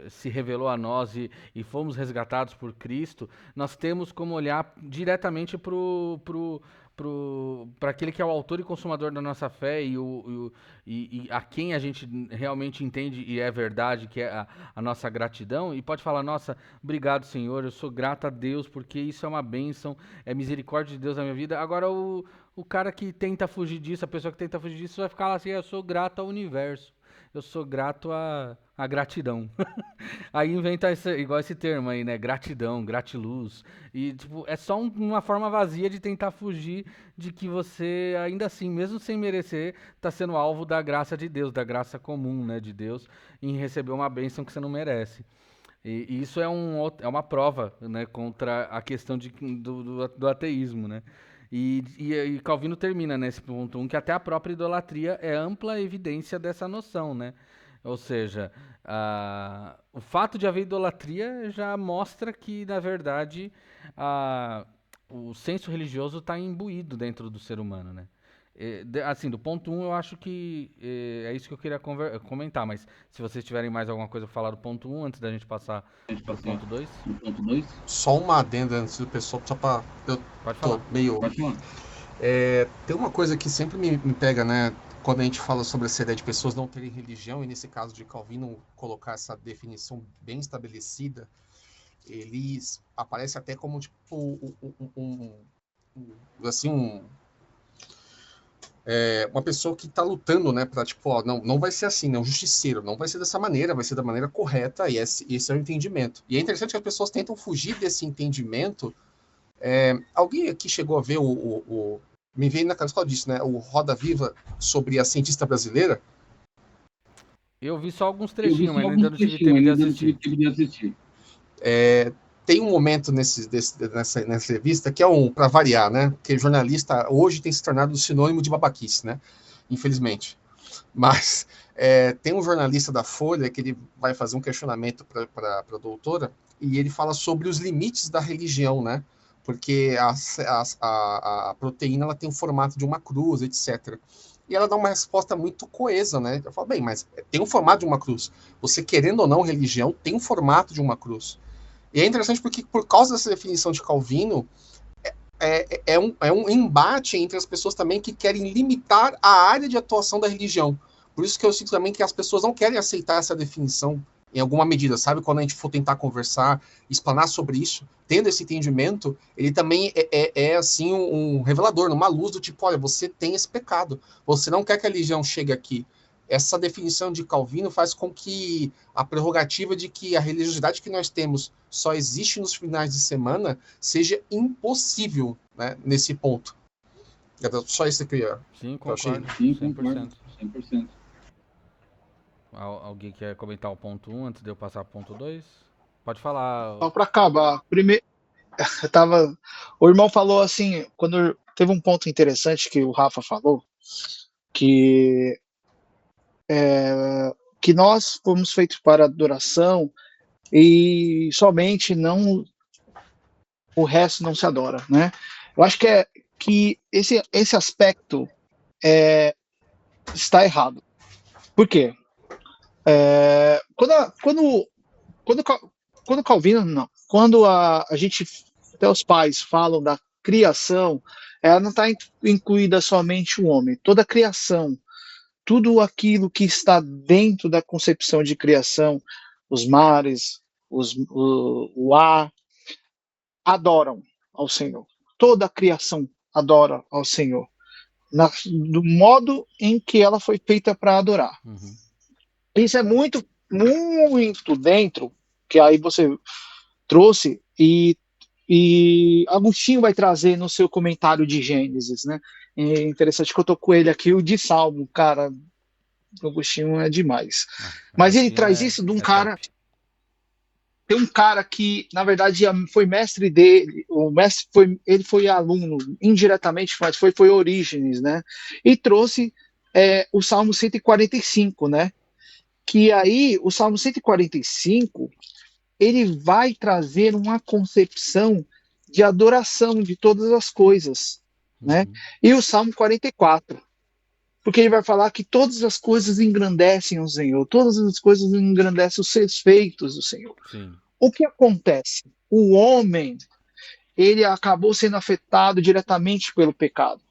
se revelou a nós e fomos resgatados por Cristo, nós temos como olhar diretamente para aquele que é o autor e consumador da nossa fé e a quem a gente realmente entende e é verdade, que é a nossa gratidão, e pode falar, nossa, obrigado, Senhor, eu sou grato a Deus, porque isso é uma bênção, é misericórdia de Deus na minha vida. Agora, o cara que tenta fugir disso, a pessoa que tenta fugir disso, vai ficar lá assim, eu sou grato ao universo, eu sou grato à gratidão. Aí inventa igual esse termo aí, né? Gratidão, gratiluz. E, tipo, é só uma forma vazia de tentar fugir de que você, ainda assim, mesmo sem merecer, tá sendo alvo da graça de Deus, da graça comum, né, de Deus, em receber uma bênção que você não merece. E isso é uma prova, né, contra a questão do ateísmo, né? E Calvino termina nesse ponto 1 que até a própria idolatria é ampla evidência dessa noção, né? Ou seja, o fato de haver idolatria já mostra que, na verdade, o senso religioso está imbuído dentro do ser humano, né? Assim, do ponto 1, eu acho que é isso que eu queria comentar, mas se vocês tiverem mais alguma coisa para falar do ponto 1, antes da gente passar para o ponto 2. Só uma adenda antes do pessoal, só para... Pode falar. Pode falar. Tem uma coisa que sempre me pega, né? Quando a gente fala sobre essa ideia de pessoas não terem religião, e nesse caso de Calvino colocar essa definição bem estabelecida, eles aparece até como tipo uma pessoa que está lutando, né, para tipo, ó, não vai ser assim, né, um justiceiro, não vai ser dessa maneira, vai ser da maneira correta, e esse é o entendimento. E é interessante que as pessoas tentam fugir desse entendimento. Alguém aqui chegou a ver me veio na cabeça disso, né, o Roda Viva sobre a cientista brasileira? Eu vi só alguns trechinhos, mas ainda não tive tempo de assistir. Tem um momento nessa revista que é para variar, né? Porque jornalista hoje tem se tornado sinônimo de babaquice, né? Infelizmente. Mas tem um jornalista da Folha que ele vai fazer um questionamento para a doutora e ele fala sobre os limites da religião, né? Porque a proteína ela tem o formato de uma cruz, etc. E ela dá uma resposta muito coesa, né? Eu falo, bem, mas tem o formato de uma cruz. Você querendo ou não, religião tem o formato de uma cruz. E é interessante porque, por causa dessa definição de Calvino, é um embate entre as pessoas também que querem limitar a área de atuação da religião. Por isso que eu sinto também que as pessoas não querem aceitar essa definição em alguma medida, sabe? Quando a gente for tentar conversar, explanar sobre isso, tendo esse entendimento, ele também assim, um revelador, uma luz do tipo, olha, você tem esse pecado, você não quer que a religião chegue aqui. Essa definição de Calvino faz com que a prerrogativa de que a religiosidade que nós temos só existe nos finais de semana seja impossível, né, nesse ponto. Só isso que eu ia... Sim, concordo. 100%. Alguém quer comentar o ponto 1 antes de eu passar para o ponto 2? Pode falar. Só para acabar, primeiro, o irmão falou assim, quando teve um ponto interessante que o Rafa falou, que nós fomos feitos para adoração e somente não o resto não se adora, né? Eu acho que esse aspecto está errado. Por quê? Quando Calvino, não, quando a gente, até os pais falam da criação, ela não está incluída somente o homem, toda a criação tudo aquilo que está dentro da concepção de criação, os mares, o ar, adoram ao Senhor. Toda a criação adora ao Senhor, do modo em que ela foi feita para adorar. Uhum. Isso é muito, muito dentro, que aí você trouxe, e Agostinho vai trazer no seu comentário de Gênesis, né? É interessante que eu tô com ele aqui, o de Salmo, cara, o Agostinho é demais. Mas ele traz isso de um cara... Top. Tem um cara que, na verdade, foi mestre dele, ele foi aluno indiretamente, mas foi Orígenes, né? E trouxe o Salmo 145, né? Que aí, o Salmo 145, ele vai trazer uma concepção de adoração de todas as coisas, né? E o Salmo 44, porque ele vai falar que todas as coisas engrandecem o Senhor, todas as coisas engrandecem os seus feitos do Senhor. Sim. O que acontece? O homem, ele acabou sendo afetado diretamente pelo pecado.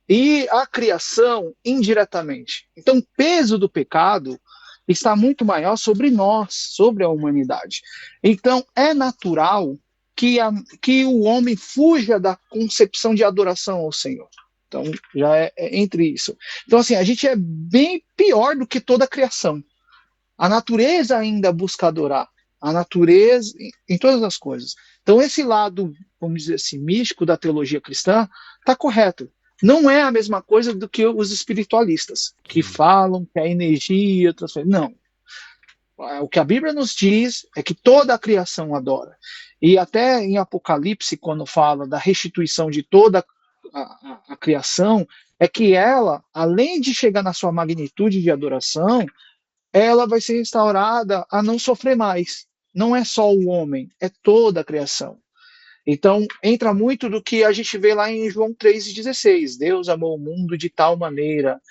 E a criação, indiretamente. Então, o peso do pecado está muito maior sobre nós, sobre a humanidade. Então, é natural que o homem fuja da concepção de adoração ao Senhor. Então, já é entre isso. Então, assim, a gente é bem pior do que toda a criação. A natureza ainda busca adorar. A natureza, em todas as coisas. Então, esse lado, vamos dizer assim, místico da teologia cristã está correto. Não é a mesma coisa do que os espiritualistas, que falam que a energia transfere. Não. O que a Bíblia nos diz é que toda a criação adora. E até em Apocalipse, quando fala da restituição de toda a criação, é que ela, além de chegar na sua magnitude de adoração, ela vai ser restaurada a não sofrer mais. Não é só o homem, é toda a criação. Então, entra muito do que a gente vê lá em João 3,16. Deus amou o mundo de tal maneira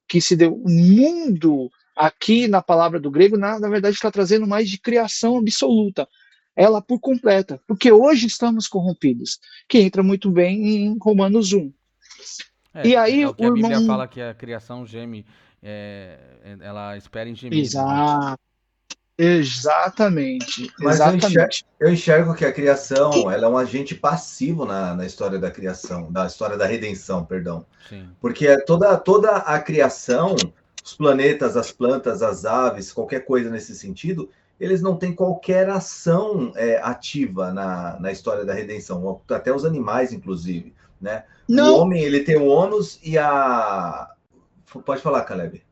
que se deu. O mundo, aqui na palavra do grego, na verdade está trazendo mais de criação absoluta. Ela por completa. Porque hoje estamos corrompidos. Que entra muito bem em Romanos 1. E aí, o que a Bíblia fala que a criação geme, ela espera em gemidos. Exato. Exatamente. Mas exatamente. eu enxergo que a criação ela é um agente passivo na história da criação, da história da redenção, perdão. Sim. Porque toda a criação, os planetas, as plantas, as aves, qualquer coisa nesse sentido, eles não têm qualquer ação ativa na história da redenção, até os animais, inclusive, né? Não. O homem, ele tem o ônus e a... Pode falar, Caleb.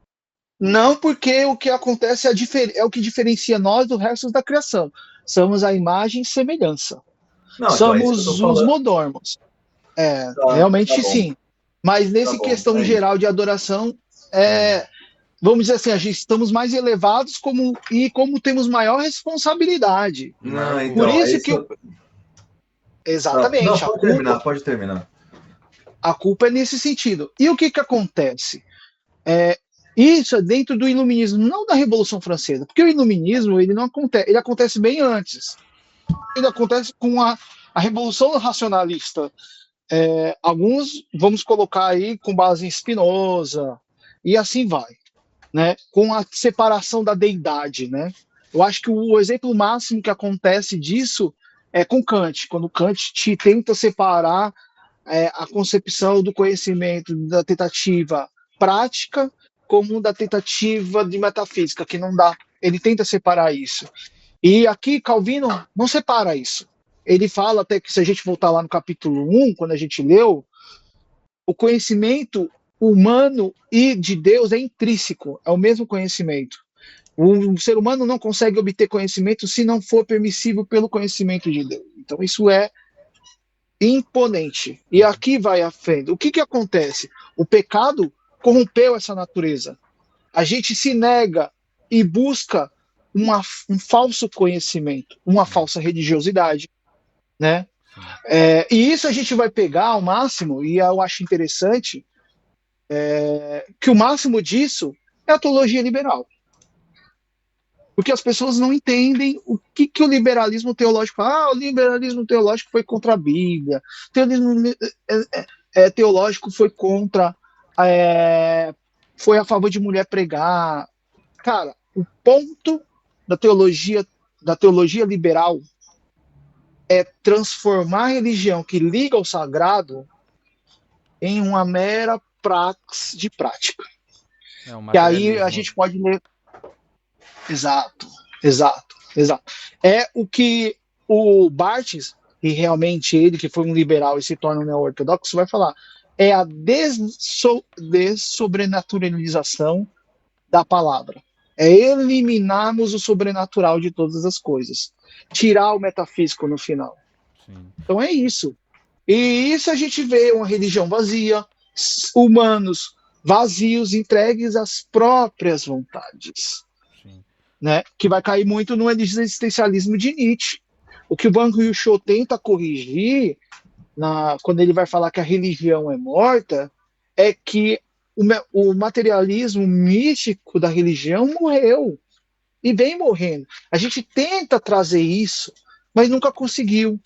Não, porque o que acontece é o que diferencia nós do resto da criação. Somos a imagem e semelhança. Não, somos então os modormos. Realmente tá sim. Mas nessa questão geral de adoração, vamos dizer assim, a gente estamos mais elevados como temos maior responsabilidade. Não, então, por isso que exatamente. Não, pode terminar. A culpa é nesse sentido. E o que acontece? Isso é dentro do iluminismo, não da Revolução Francesa, porque o iluminismo ele não acontece, ele acontece bem antes. Ele acontece com a Revolução Racionalista. Alguns vamos colocar aí com base em Spinoza e assim vai, né? Com a separação da deidade, né? Eu acho que o exemplo máximo que acontece disso é com Kant, quando Kant tenta separar a concepção do conhecimento da tentativa prática como da tentativa de metafísica, que não dá. Ele tenta separar isso. E aqui Calvino não separa isso. Ele fala até que, se a gente voltar lá no capítulo 1, quando a gente leu, o conhecimento humano e de Deus é intrínseco, é o mesmo conhecimento. O ser humano não consegue obter conhecimento se não for permissível pelo conhecimento de Deus. Então isso é imponente. E aqui vai à frente. O que acontece? O pecado corrompeu essa natureza. A gente se nega e busca um falso conhecimento, uma falsa religiosidade, né? E isso a gente vai pegar ao máximo, e eu acho interessante que o máximo disso é a teologia liberal. Porque as pessoas não entendem o que o liberalismo teológico... o liberalismo teológico foi contra a Bíblia, o teologismo teológico foi contra foi a favor de mulher pregar. Cara, o ponto da teologia liberal é transformar a religião que liga ao sagrado em uma mera praxe de prática. Um E aí a materialismo. gente pode ler. Exato. É o que o Barthes, e realmente ele, que foi um liberal e se torna um neo-ortodoxo, vai falar. É a dessobrenaturalização da palavra. É eliminarmos o sobrenatural de todas as coisas. Tirar o metafísico no final. Sim. Então é isso. E isso a gente vê uma religião vazia, humanos vazios, entregues às próprias vontades. Sim. Né? Que vai cair muito no existencialismo de Nietzsche. O que o Ban Ryu-Cho tenta corrigir, quando ele vai falar que a religião é morta, é que o materialismo místico da religião morreu e vem morrendo. A gente tenta trazer isso, mas nunca conseguiu.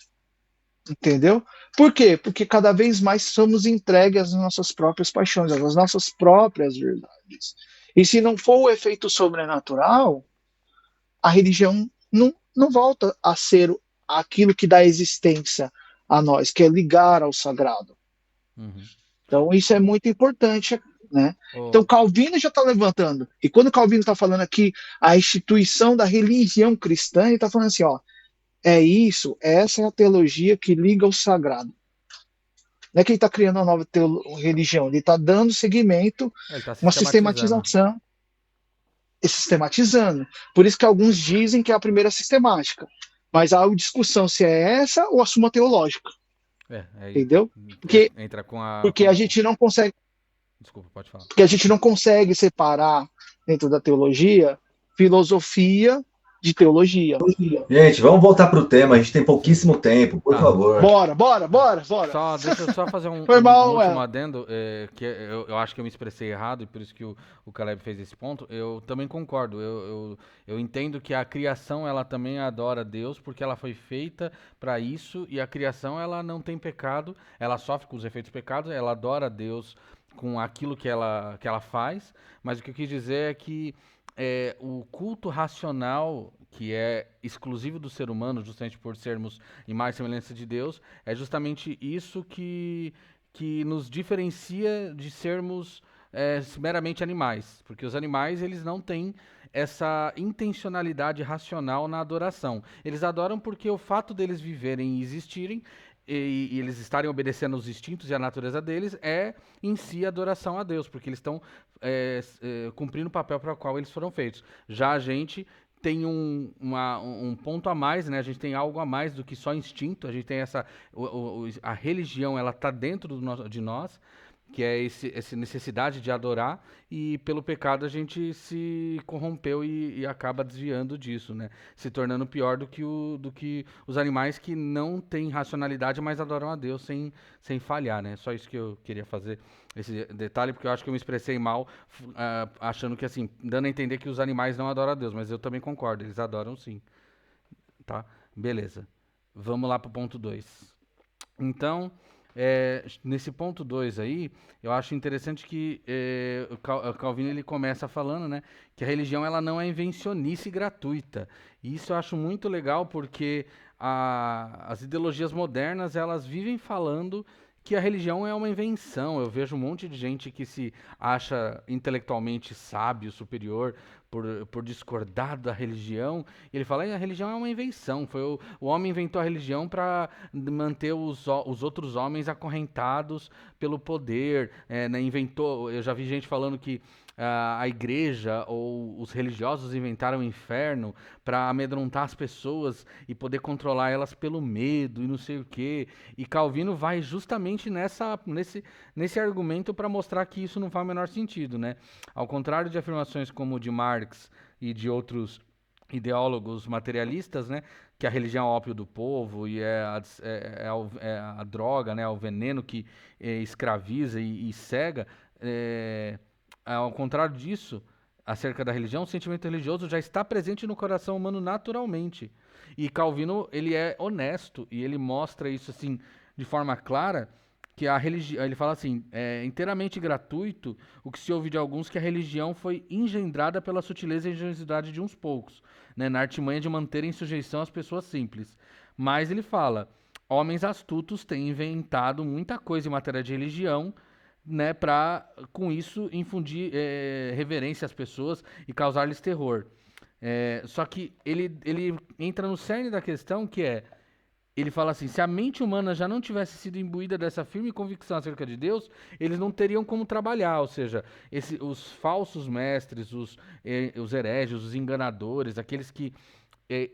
Entendeu? Por quê? Porque cada vez mais somos entregues às nossas próprias paixões, às nossas próprias verdades. E se não for o efeito sobrenatural, a religião não volta a ser aquilo que dá existência a nós, que é ligar ao sagrado. Uhum. Então isso é muito importante, né? Então Calvino já está levantando. E quando Calvino está falando aqui a instituição da religião cristã, ele está falando assim, ó, essa é a teologia que liga ao sagrado. Não é que ele está criando uma nova religião, ele está dando seguimento, uma sistematização, e sistematizando. Por isso que alguns dizem que é a primeira sistemática. Mas há discussão se é essa ou a Suma Teológica. Entendeu? Porque a gente não consegue. Desculpa, pode falar. Porque a gente não consegue separar dentro da teologia filosofia de teologia. Gente, vamos voltar para o tema, a gente tem pouquíssimo tempo, por favor. Bora. Deixa eu só fazer um último adendo, que eu acho que eu me expressei errado, e por isso que o Caleb fez esse ponto. Eu também concordo, eu entendo que a criação, ela também adora Deus, porque ela foi feita para isso, e a criação, ela não tem pecado, ela sofre com os efeitos pecados, ela adora Deus com aquilo que ela faz, mas o que eu quis dizer é que o culto racional, que é exclusivo do ser humano, justamente por sermos imagem e semelhança de Deus, é justamente isso que nos diferencia de sermos meramente animais. Porque os animais, eles não têm essa intencionalidade racional na adoração. Eles adoram porque o fato deles viverem e existirem, e eles estarem obedecendo os instintos e a natureza deles, é em si adoração a Deus, porque eles estão cumprindo o papel para o qual eles foram feitos. Já a gente tem um ponto a mais, né? A gente tem algo a mais do que só instinto. A gente tem a religião, ela está dentro de nós, que é essa necessidade de adorar, e pelo pecado a gente se corrompeu e acaba desviando disso, né? Se tornando pior do que os animais que não têm racionalidade, mas adoram a Deus sem falhar, né? Só isso que eu queria fazer, esse detalhe, porque eu acho que eu me expressei mal, achando que, assim, dando a entender que os animais não adoram a Deus, mas eu também concordo, eles adoram sim, tá? Beleza, vamos lá pro ponto 2. Então, nesse ponto 2 aí, eu acho interessante que o Calvino, ele começa falando, né, que a religião, ela não é invencionice gratuita. E isso eu acho muito legal, porque as ideologias modernas, elas vivem falando que a religião é uma invenção. Eu vejo um monte de gente que se acha intelectualmente sábio, superior, por discordar da religião, e ele fala, a religião é uma invenção, o homem inventou a religião para manter os outros homens acorrentados pelo poder, né, eu já vi gente falando que a igreja ou os religiosos inventaram o inferno para amedrontar as pessoas e poder controlar elas pelo medo e não sei o quê. E Calvino vai justamente nesse argumento para mostrar que isso não faz o menor sentido, né? Ao contrário de afirmações como o de Marx e de outros ideólogos materialistas, né, que a religião é o ópio do povo e é a droga, né, o veneno que escraviza e cega, ao contrário disso, acerca da religião, o sentimento religioso já está presente no coração humano naturalmente. E Calvino, ele é honesto e ele mostra isso assim de forma clara, que a religião, ele fala assim, é inteiramente gratuito o que se ouve de alguns que a religião foi engendrada pela sutileza e engenhosidade de uns poucos, né, na artimanha de manter em sujeição as pessoas simples. Mas ele fala, homens astutos têm inventado muita coisa em matéria de religião, né, para com isso infundir reverência às pessoas e causar-lhes terror. Só que ele entra no cerne da questão, que é ele fala assim: se a mente humana já não tivesse sido imbuída dessa firme convicção acerca de Deus, eles não teriam como trabalhar. Ou seja, os falsos mestres, os hereges, os enganadores, aqueles que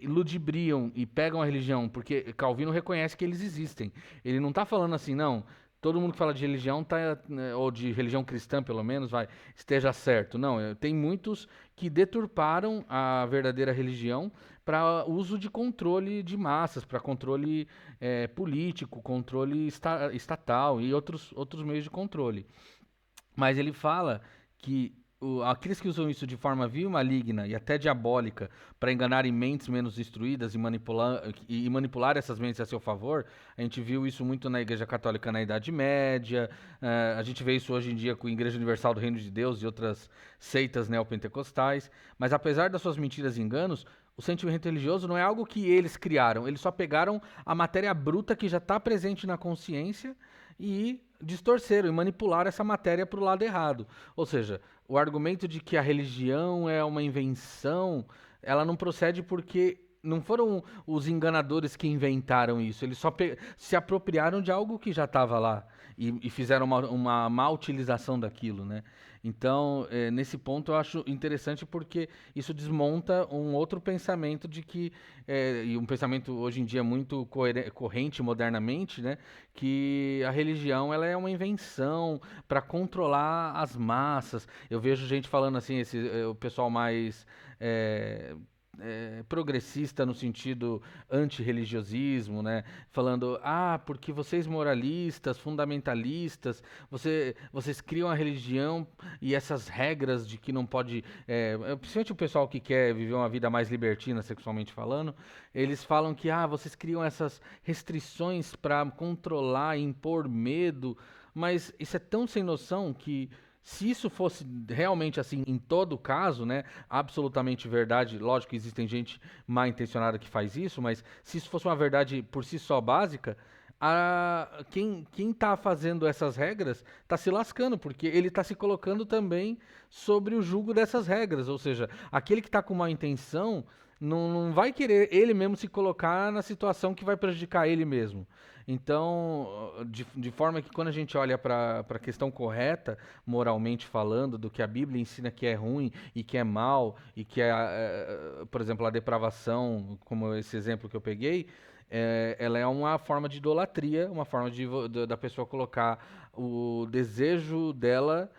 ludibriam e pegam a religião, porque Calvino reconhece que eles existem. Ele não está falando assim, não. Todo mundo que fala de religião, ou de religião cristã, pelo menos, esteja certo. Não, tem muitos que deturparam a verdadeira religião para uso de controle de massas, para controle político, controle estatal e outros meios de controle. Mas ele fala que aqueles que usam isso de forma vil, maligna e até diabólica para enganarem mentes menos instruídas e manipular essas mentes a seu favor, a gente viu isso muito na Igreja Católica na Idade Média, a gente vê isso hoje em dia com a Igreja Universal do Reino de Deus e outras seitas neopentecostais, mas apesar das suas mentiras e enganos, o sentimento religioso não é algo que eles criaram, eles só pegaram a matéria bruta que já está presente na consciência e distorceram e manipularam essa matéria para o lado errado. Ou seja, o argumento de que a religião é uma invenção, ela não procede porque não foram os enganadores que inventaram isso, eles só se apropriaram de algo que já estava lá e fizeram uma má utilização daquilo, né? Então, nesse ponto eu acho interessante porque isso desmonta um outro pensamento de que, e um pensamento hoje em dia muito corrente modernamente, né? Que a religião ela é uma invenção para controlar as massas. Eu vejo gente falando assim, o pessoal mais progressista no sentido antirreligiosismo, né? Falando, porque vocês moralistas, fundamentalistas, vocês criam a religião e essas regras de que não pode, principalmente o pessoal que quer viver uma vida mais libertina, sexualmente falando, eles falam que, vocês criam essas restrições para controlar, impor medo, mas isso é tão sem noção que se isso fosse realmente assim em todo caso, né, absolutamente verdade, lógico que existem gente mal intencionada que faz isso, mas se isso fosse uma verdade por si só básica, quem está fazendo essas regras está se lascando, porque ele está se colocando também sobre o jugo dessas regras, ou seja, aquele que está com má intenção não vai querer ele mesmo se colocar na situação que vai prejudicar ele mesmo. Então, de forma que quando a gente olha para a questão correta, moralmente falando, do que a Bíblia ensina que é ruim e que é mal, e que por exemplo, a depravação, como esse exemplo que eu peguei, ela é uma forma de idolatria, uma forma da pessoa colocar o desejo dela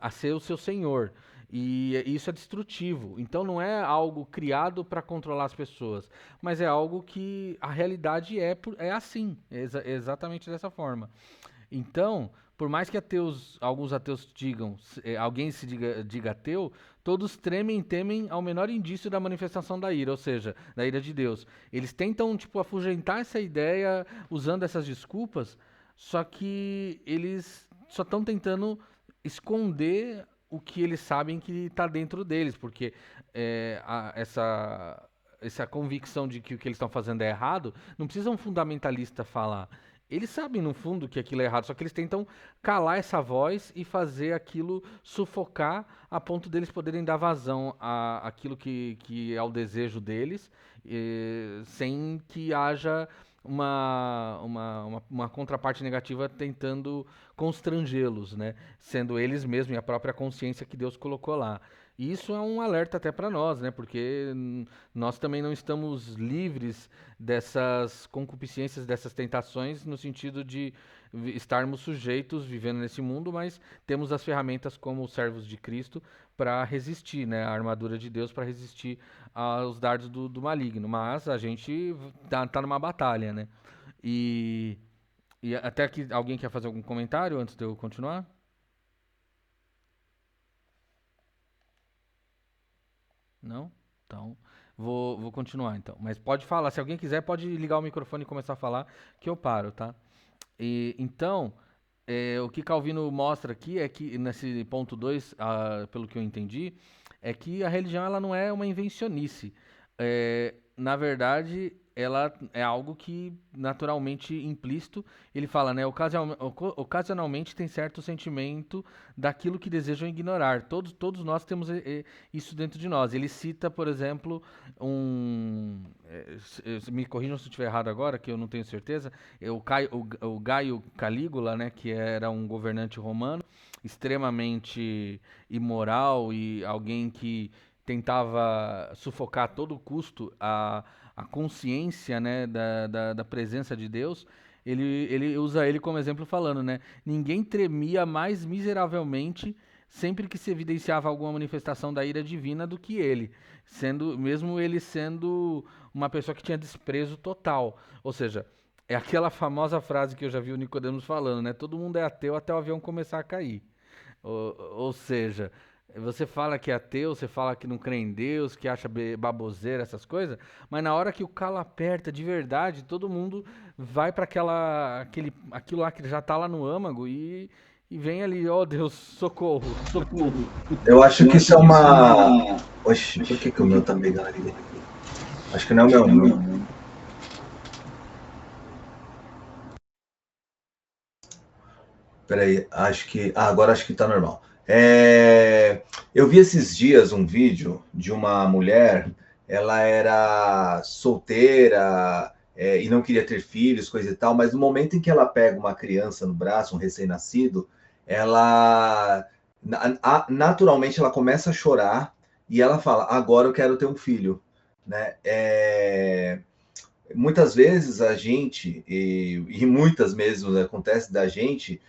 a ser o seu senhor. E isso é destrutivo. Então não é algo criado para controlar as pessoas, mas é algo que a realidade é assim, exatamente dessa forma. Então, por mais que alguns ateus digam, alguém diga ateu, todos tremem e temem ao menor indício da manifestação da ira, ou seja, da ira de Deus. Eles tentam, afugentar essa ideia usando essas desculpas, só que eles só estão tentando esconder o que eles sabem que está dentro deles, porque essa convicção de que o que eles estão fazendo é errado, não precisa um fundamentalista falar. Eles sabem, no fundo, que aquilo é errado, só que eles tentam calar essa voz e fazer aquilo sufocar a ponto deles poderem dar vazão àquilo que é o desejo deles, sem que haja uma contraparte negativa tentando constrangê-los, né? Sendo eles mesmos e a própria consciência que Deus colocou lá. E isso é um alerta até para nós, né? Porque nós também não estamos livres dessas concupiscências, dessas tentações, no sentido de estarmos sujeitos vivendo nesse mundo, mas temos as ferramentas como os servos de Cristo para resistir, né? A armadura de Deus para resistir aos dardos do maligno. Mas a gente tá numa batalha, né? E até que alguém quer fazer algum comentário antes de eu continuar? Não? Então, vou continuar então. Mas pode falar, se alguém quiser, pode ligar o microfone e começar a falar, que eu paro, tá? Então, o que Calvino mostra aqui é que, nesse ponto 2, pelo que eu entendi, é que a religião ela não é uma invencionice. Na verdade, ela é algo que naturalmente implícito. Ele fala, né? Ocasionalmente tem certo sentimento daquilo que desejam ignorar. Todos nós temos isso dentro de nós. Ele cita, por exemplo, me corrijam se eu estiver errado agora, que eu não tenho certeza. O Gaio Calígula, né? Que era um governante romano extremamente imoral e alguém que tentava sufocar a todo custo a consciência, né, da presença de Deus. Ele usa ele como exemplo falando, né? Ninguém tremia mais miseravelmente sempre que se evidenciava alguma manifestação da ira divina do que ele, mesmo ele sendo uma pessoa que tinha desprezo total. Ou seja, é aquela famosa frase que eu já vi o Nicodemos falando, né? Todo mundo é ateu até o avião começar a cair. Ou seja, você fala que é ateu, você fala que não crê em Deus, que acha baboseira, essas coisas, mas na hora que o calo aperta de verdade, todo mundo vai para aquilo lá que já tá lá no âmago e vem ali, ó Deus, socorro. Eu acho que isso é uma... Oxi, por que o meu tá pegando ali? Acho que não é o meu, não. Peraí, acho que... agora acho que tá normal. Eu vi esses dias um vídeo de uma mulher, ela era solteira e não queria ter filhos, coisa e tal, mas no momento em que ela pega uma criança no braço, um recém-nascido, ela naturalmente ela começa a chorar e ela fala, agora eu quero ter um filho, né? Muitas vezes a gente, e muitas mesmo acontece da gente,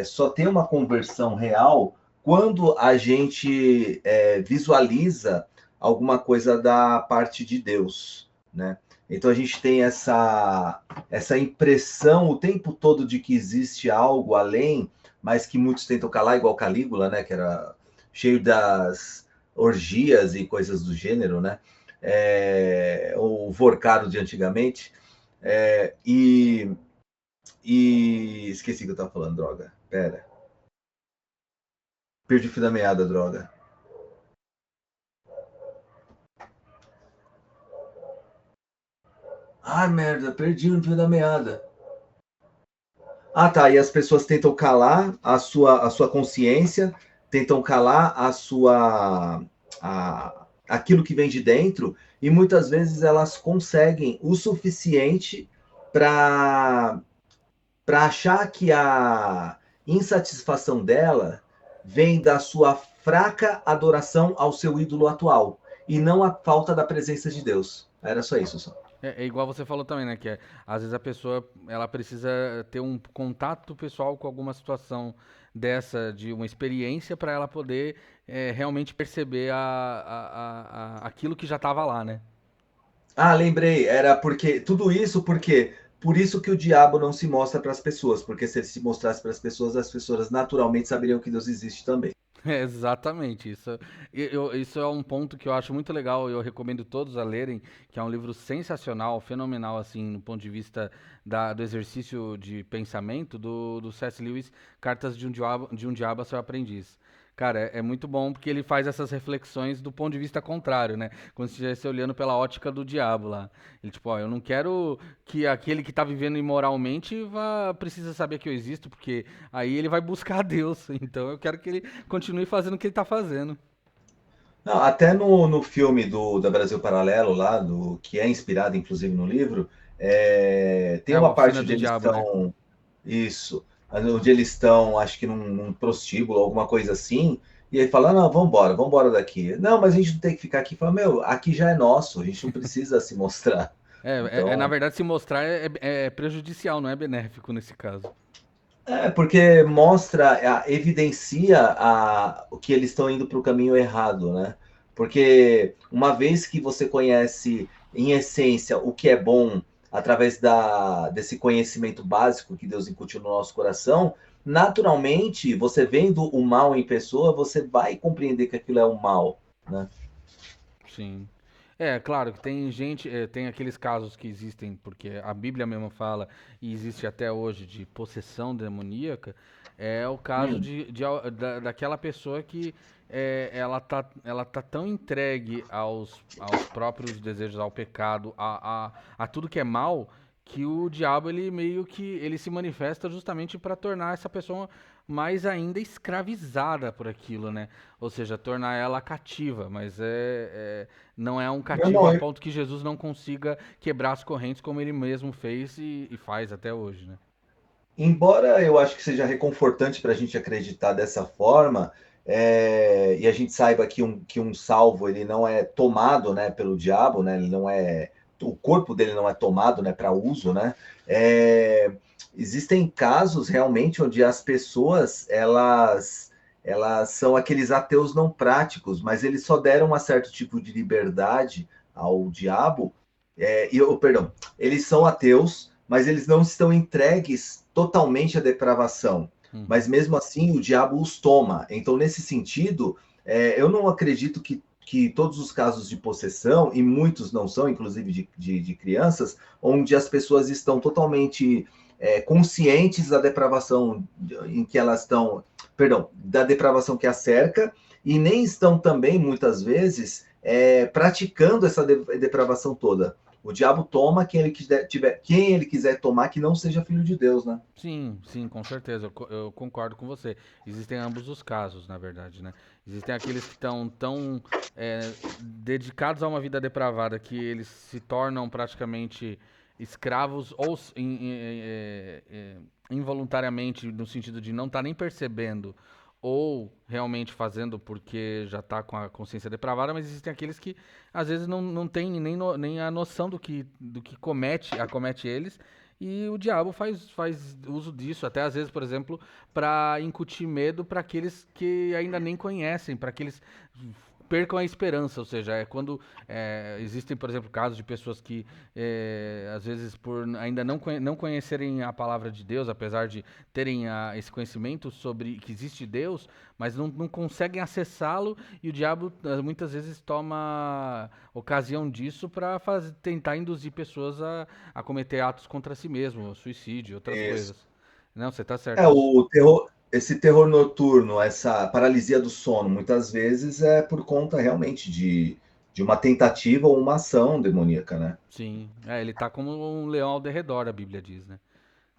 só tem uma conversão real quando a gente visualiza alguma coisa da parte de Deus, né? Então a gente tem essa impressão o tempo todo de que existe algo além, mas que muitos tentam calar, igual Calígula, né? Que era cheio das orgias e coisas do gênero, né? O Vorcaro de antigamente. E esqueci o que eu estava falando, droga. Pera. Perdi o fio da meada, droga. Ah, merda, perdi o fio da meada. Ah, tá. E as pessoas tentam calar a sua consciência, tentam calar aquilo que vem de dentro, e muitas vezes elas conseguem o suficiente para achar que a insatisfação dela vem da sua fraca adoração ao seu ídolo atual, e não a falta da presença de Deus. Era só isso, só. É igual você falou também, né? Que às vezes a pessoa ela precisa ter um contato pessoal com alguma situação dessa, de uma experiência, para ela poder realmente perceber aquilo que já estava lá, né? Ah, lembrei. Era porque tudo isso porque por isso que o diabo não se mostra para as pessoas, porque se ele se mostrasse para as pessoas naturalmente saberiam que Deus existe também. Exatamente, isso é um ponto que eu acho muito legal, eu recomendo todos a lerem, que é um livro sensacional, fenomenal, assim, no ponto de vista do exercício de pensamento, do C.S. Lewis, Cartas de um Diabo a Seu Aprendiz. Cara, é muito bom porque ele faz essas reflexões do ponto de vista contrário, né? Como se estivesse olhando pela ótica do diabo lá. Ele, tipo, ó, eu não quero que aquele que tá vivendo imoralmente precisa saber que eu existo, porque aí ele vai buscar a Deus. Então eu quero que ele continue fazendo o que ele tá fazendo. Não, até no filme da Brasil Paralelo, lá, que é inspirado, inclusive, no livro, tem É a uma parte oficina onde do eles diabo, né? estão. Isso. Onde eles estão, acho que num prostíbulo, alguma coisa assim. E ele fala: não, vamos embora daqui. Não, mas a gente não tem que ficar aqui. Fala: meu, aqui já é nosso, a gente não precisa se mostrar. Na Então. verdade, se mostrar é prejudicial, não é benéfico nesse caso. Porque mostra, evidencia o que eles estão indo para o caminho errado, né? Porque uma vez que você conhece, em essência, o que é bom através desse conhecimento básico que Deus incutiu no nosso coração, naturalmente, você vendo o mal em pessoa, você vai compreender que aquilo é o mal, né? Sim. Claro que tem gente, tem aqueles casos que existem, porque a Bíblia mesmo fala, e existe até hoje, de possessão demoníaca, é o caso Hum. daquela pessoa que ela tá tão entregue aos próprios desejos, ao pecado, a tudo que é mal, que o diabo, ele meio que, ele se manifesta justamente para tornar essa pessoa mais ainda escravizada por aquilo, né? Ou seja, tornar ela cativa, mas não é um Não, cativo não, a ponto que Jesus não consiga quebrar as correntes como ele mesmo fez e faz até hoje, né? embora eu acho que seja reconfortante para a gente acreditar dessa forma, e a gente saiba que um salvo ele não é tomado, né, pelo diabo, né, ele não é, o corpo dele não é tomado, né, para uso, né, existem casos realmente onde as pessoas elas são aqueles ateus não práticos, mas eles só deram um certo tipo de liberdade ao diabo, perdão, eles são ateus, mas eles não estão entregues totalmente à depravação. Uhum. Mas mesmo assim, o diabo os toma. Então, nesse sentido, eu não acredito que todos os casos de possessão, e muitos não são, inclusive de crianças, onde as pessoas estão totalmente conscientes da depravação em que elas estão, perdão, da depravação que a cerca, e nem estão também, muitas vezes, praticando essa depravação toda. O diabo toma quem ele quiser tomar, que não seja filho de Deus, né? Sim, sim, com certeza. Eu concordo com você. Existem ambos os casos, na verdade, né? Existem aqueles que estão tão dedicados a uma vida depravada que eles se tornam praticamente escravos ou involuntariamente, no sentido de não estar nem percebendo ou realmente fazendo porque já está com a consciência depravada, mas existem aqueles que às vezes não tem nem a noção do que acomete eles, e o diabo faz uso disso, até às vezes, por exemplo, para incutir medo para aqueles que ainda nem conhecem, para que eles percam a esperança. Ou seja, é quando existem, por exemplo, casos de pessoas que, às vezes, por ainda não conhecerem a palavra de Deus, apesar de terem esse conhecimento sobre que existe Deus, mas não conseguem acessá-lo, e o diabo muitas vezes toma ocasião disso para tentar induzir pessoas a cometer atos contra si mesmo, suicídio, outras Isso. coisas. Não, você tá certo. Esse terror noturno, essa paralisia do sono, muitas vezes é por conta realmente de uma tentativa ou uma ação demoníaca, né? Sim, ele tá como um leão ao derredor, a Bíblia diz, né?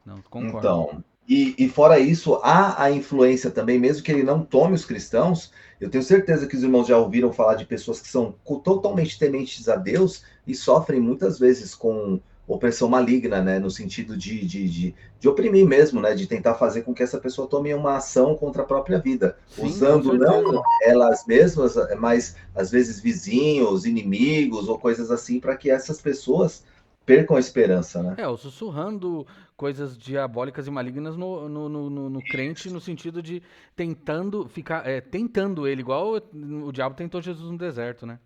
Não, concordo. Então, e fora isso, há a influência também, mesmo que ele não tome os cristãos, eu tenho certeza que os irmãos já ouviram falar de pessoas que são totalmente tementes a Deus e sofrem muitas vezes com opressão maligna, né? No sentido de oprimir mesmo, né? De tentar fazer com que essa pessoa tome uma ação contra a própria vida, Sim, com usando não certeza. elas mesmas, mas às vezes vizinhos, inimigos ou coisas assim, para que essas pessoas percam a esperança, né? Ou sussurrando coisas diabólicas e malignas no crente, no sentido de tentando ficar, tentando ele, igual o diabo tentou Jesus no deserto, né?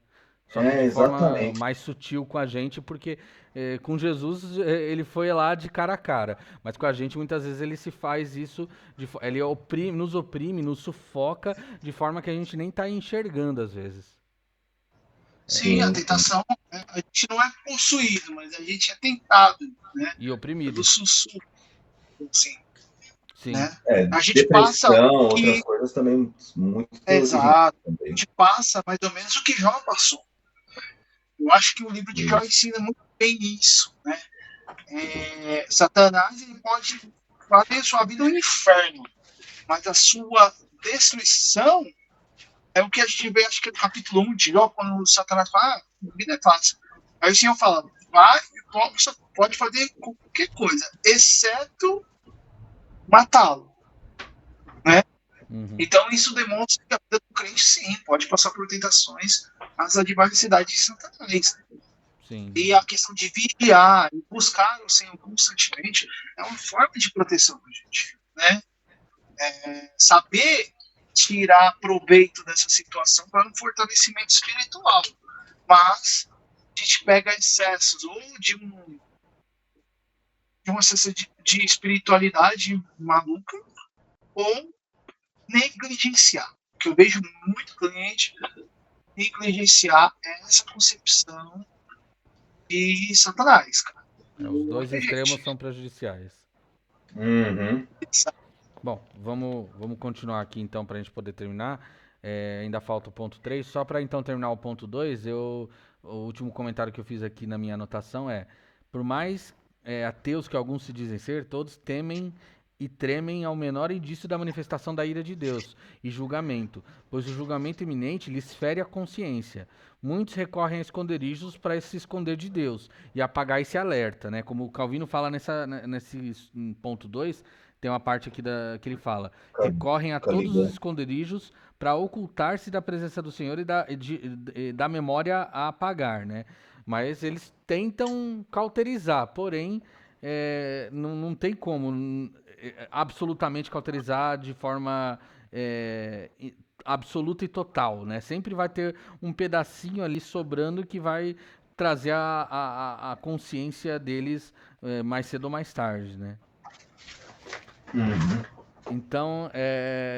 Só que de forma Exatamente. mais sutil com a gente, porque com Jesus ele foi lá de cara a cara, mas com a gente muitas vezes ele se faz isso, ele oprime, nos sufoca de forma que a gente nem tá enxergando às vezes. Sim, a Sim, sim. tentação, a gente não é possuído, mas a gente é tentado, né? E Pelo oprimido. sussurro, assim, Sim. né? A gente passa Depressão, o outras que coisas também muito é evidentes exato, a também. gente passa mais ou menos o que Jó passou. Eu acho que o livro de Jó Isso. ensina muito bem isso, né? Satanás ele pode fazer sua vida um inferno, mas a sua destruição é o que a gente vê, acho que no capítulo 1 de Jó, quando o Satanás fala, a vida é fácil. Aí o Senhor fala, vai, pode fazer qualquer coisa, exceto matá-lo, né? Uhum. Então isso demonstra que a vida do crente, sim, pode passar por tentações, as adversidades de Satanás. Sim. E a questão de vigiar e buscar o Senhor constantemente é uma forma de proteção para a gente, né? Saber tirar proveito dessa situação para um fortalecimento espiritual. Mas a gente pega excessos ou de um excesso de espiritualidade maluca ou negligenciar. Que eu vejo muito cliente negligenciar essa concepção de Satanás, cara. Os dois extremos são prejudiciais. Uhum. Bom, vamos continuar aqui então para a gente poder terminar. Ainda falta o ponto 3. Só para então terminar o ponto 2, o último comentário que eu fiz aqui na minha anotação é: por mais ateus que alguns se dizem ser, todos temem e tremem ao menor indício da manifestação da ira de Deus e julgamento, pois o julgamento iminente lhes fere a consciência. Muitos recorrem a esconderijos para se esconder de Deus e apagar esse alerta, né? Como o Calvino fala nesse ponto 2, tem uma parte aqui que ele fala: recorrem a todos os esconderijos para ocultar-se da presença do Senhor e da memória a apagar, né? Mas eles tentam cauterizar, porém não tem como absolutamente cauterizar de forma absoluta e total, né? Sempre vai ter um pedacinho ali sobrando que vai trazer a consciência deles mais cedo ou mais tarde, né? Uhum. Então,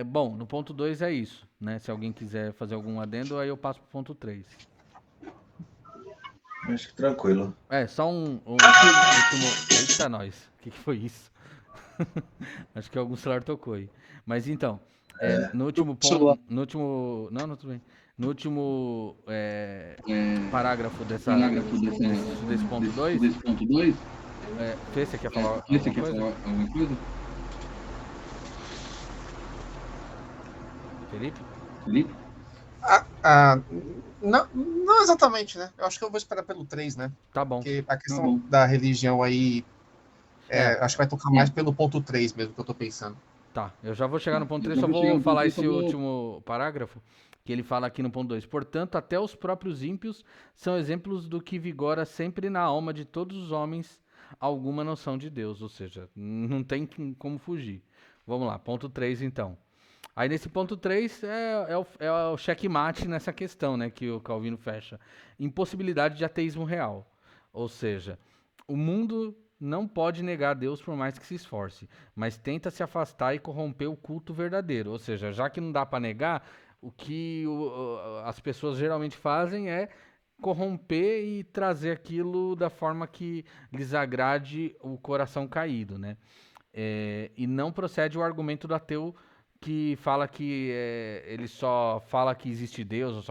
bom, no ponto 2 é isso, né? Se alguém quiser fazer algum adendo, aí eu passo pro ponto 3. Acho que tranquilo. Só um último... Eita, nós. O que foi isso? Acho que algum celular tocou aí. Mas então, no último ponto... Não, tudo bem. No último parágrafo desse ponto 2... Fê, você quer falar alguma coisa? Felipe? Não exatamente, né? Eu acho que eu vou esperar pelo 3, né? Tá bom. Porque a questão da religião aí, acho que vai tocar mais pelo ponto 3 mesmo, que eu tô pensando. Tá, eu já vou chegar no ponto 3, só vou falar esse último parágrafo, que ele fala aqui no ponto 2. Portanto, até os próprios ímpios são exemplos do que vigora sempre na alma de todos os homens alguma noção de Deus, ou seja, não tem como fugir. Vamos lá, ponto 3 então. Aí nesse ponto 3 é o checkmate nessa questão, né, que o Calvino fecha. Impossibilidade de ateísmo real. Ou seja, o mundo não pode negar Deus por mais que se esforce, mas tenta se afastar e corromper o culto verdadeiro. Ou seja, já que não dá para negar, o que as pessoas geralmente fazem é corromper e trazer aquilo da forma que lhes agrade o coração caído, né? E não procede o argumento do ateu que fala que ele só fala que existe Deus, ou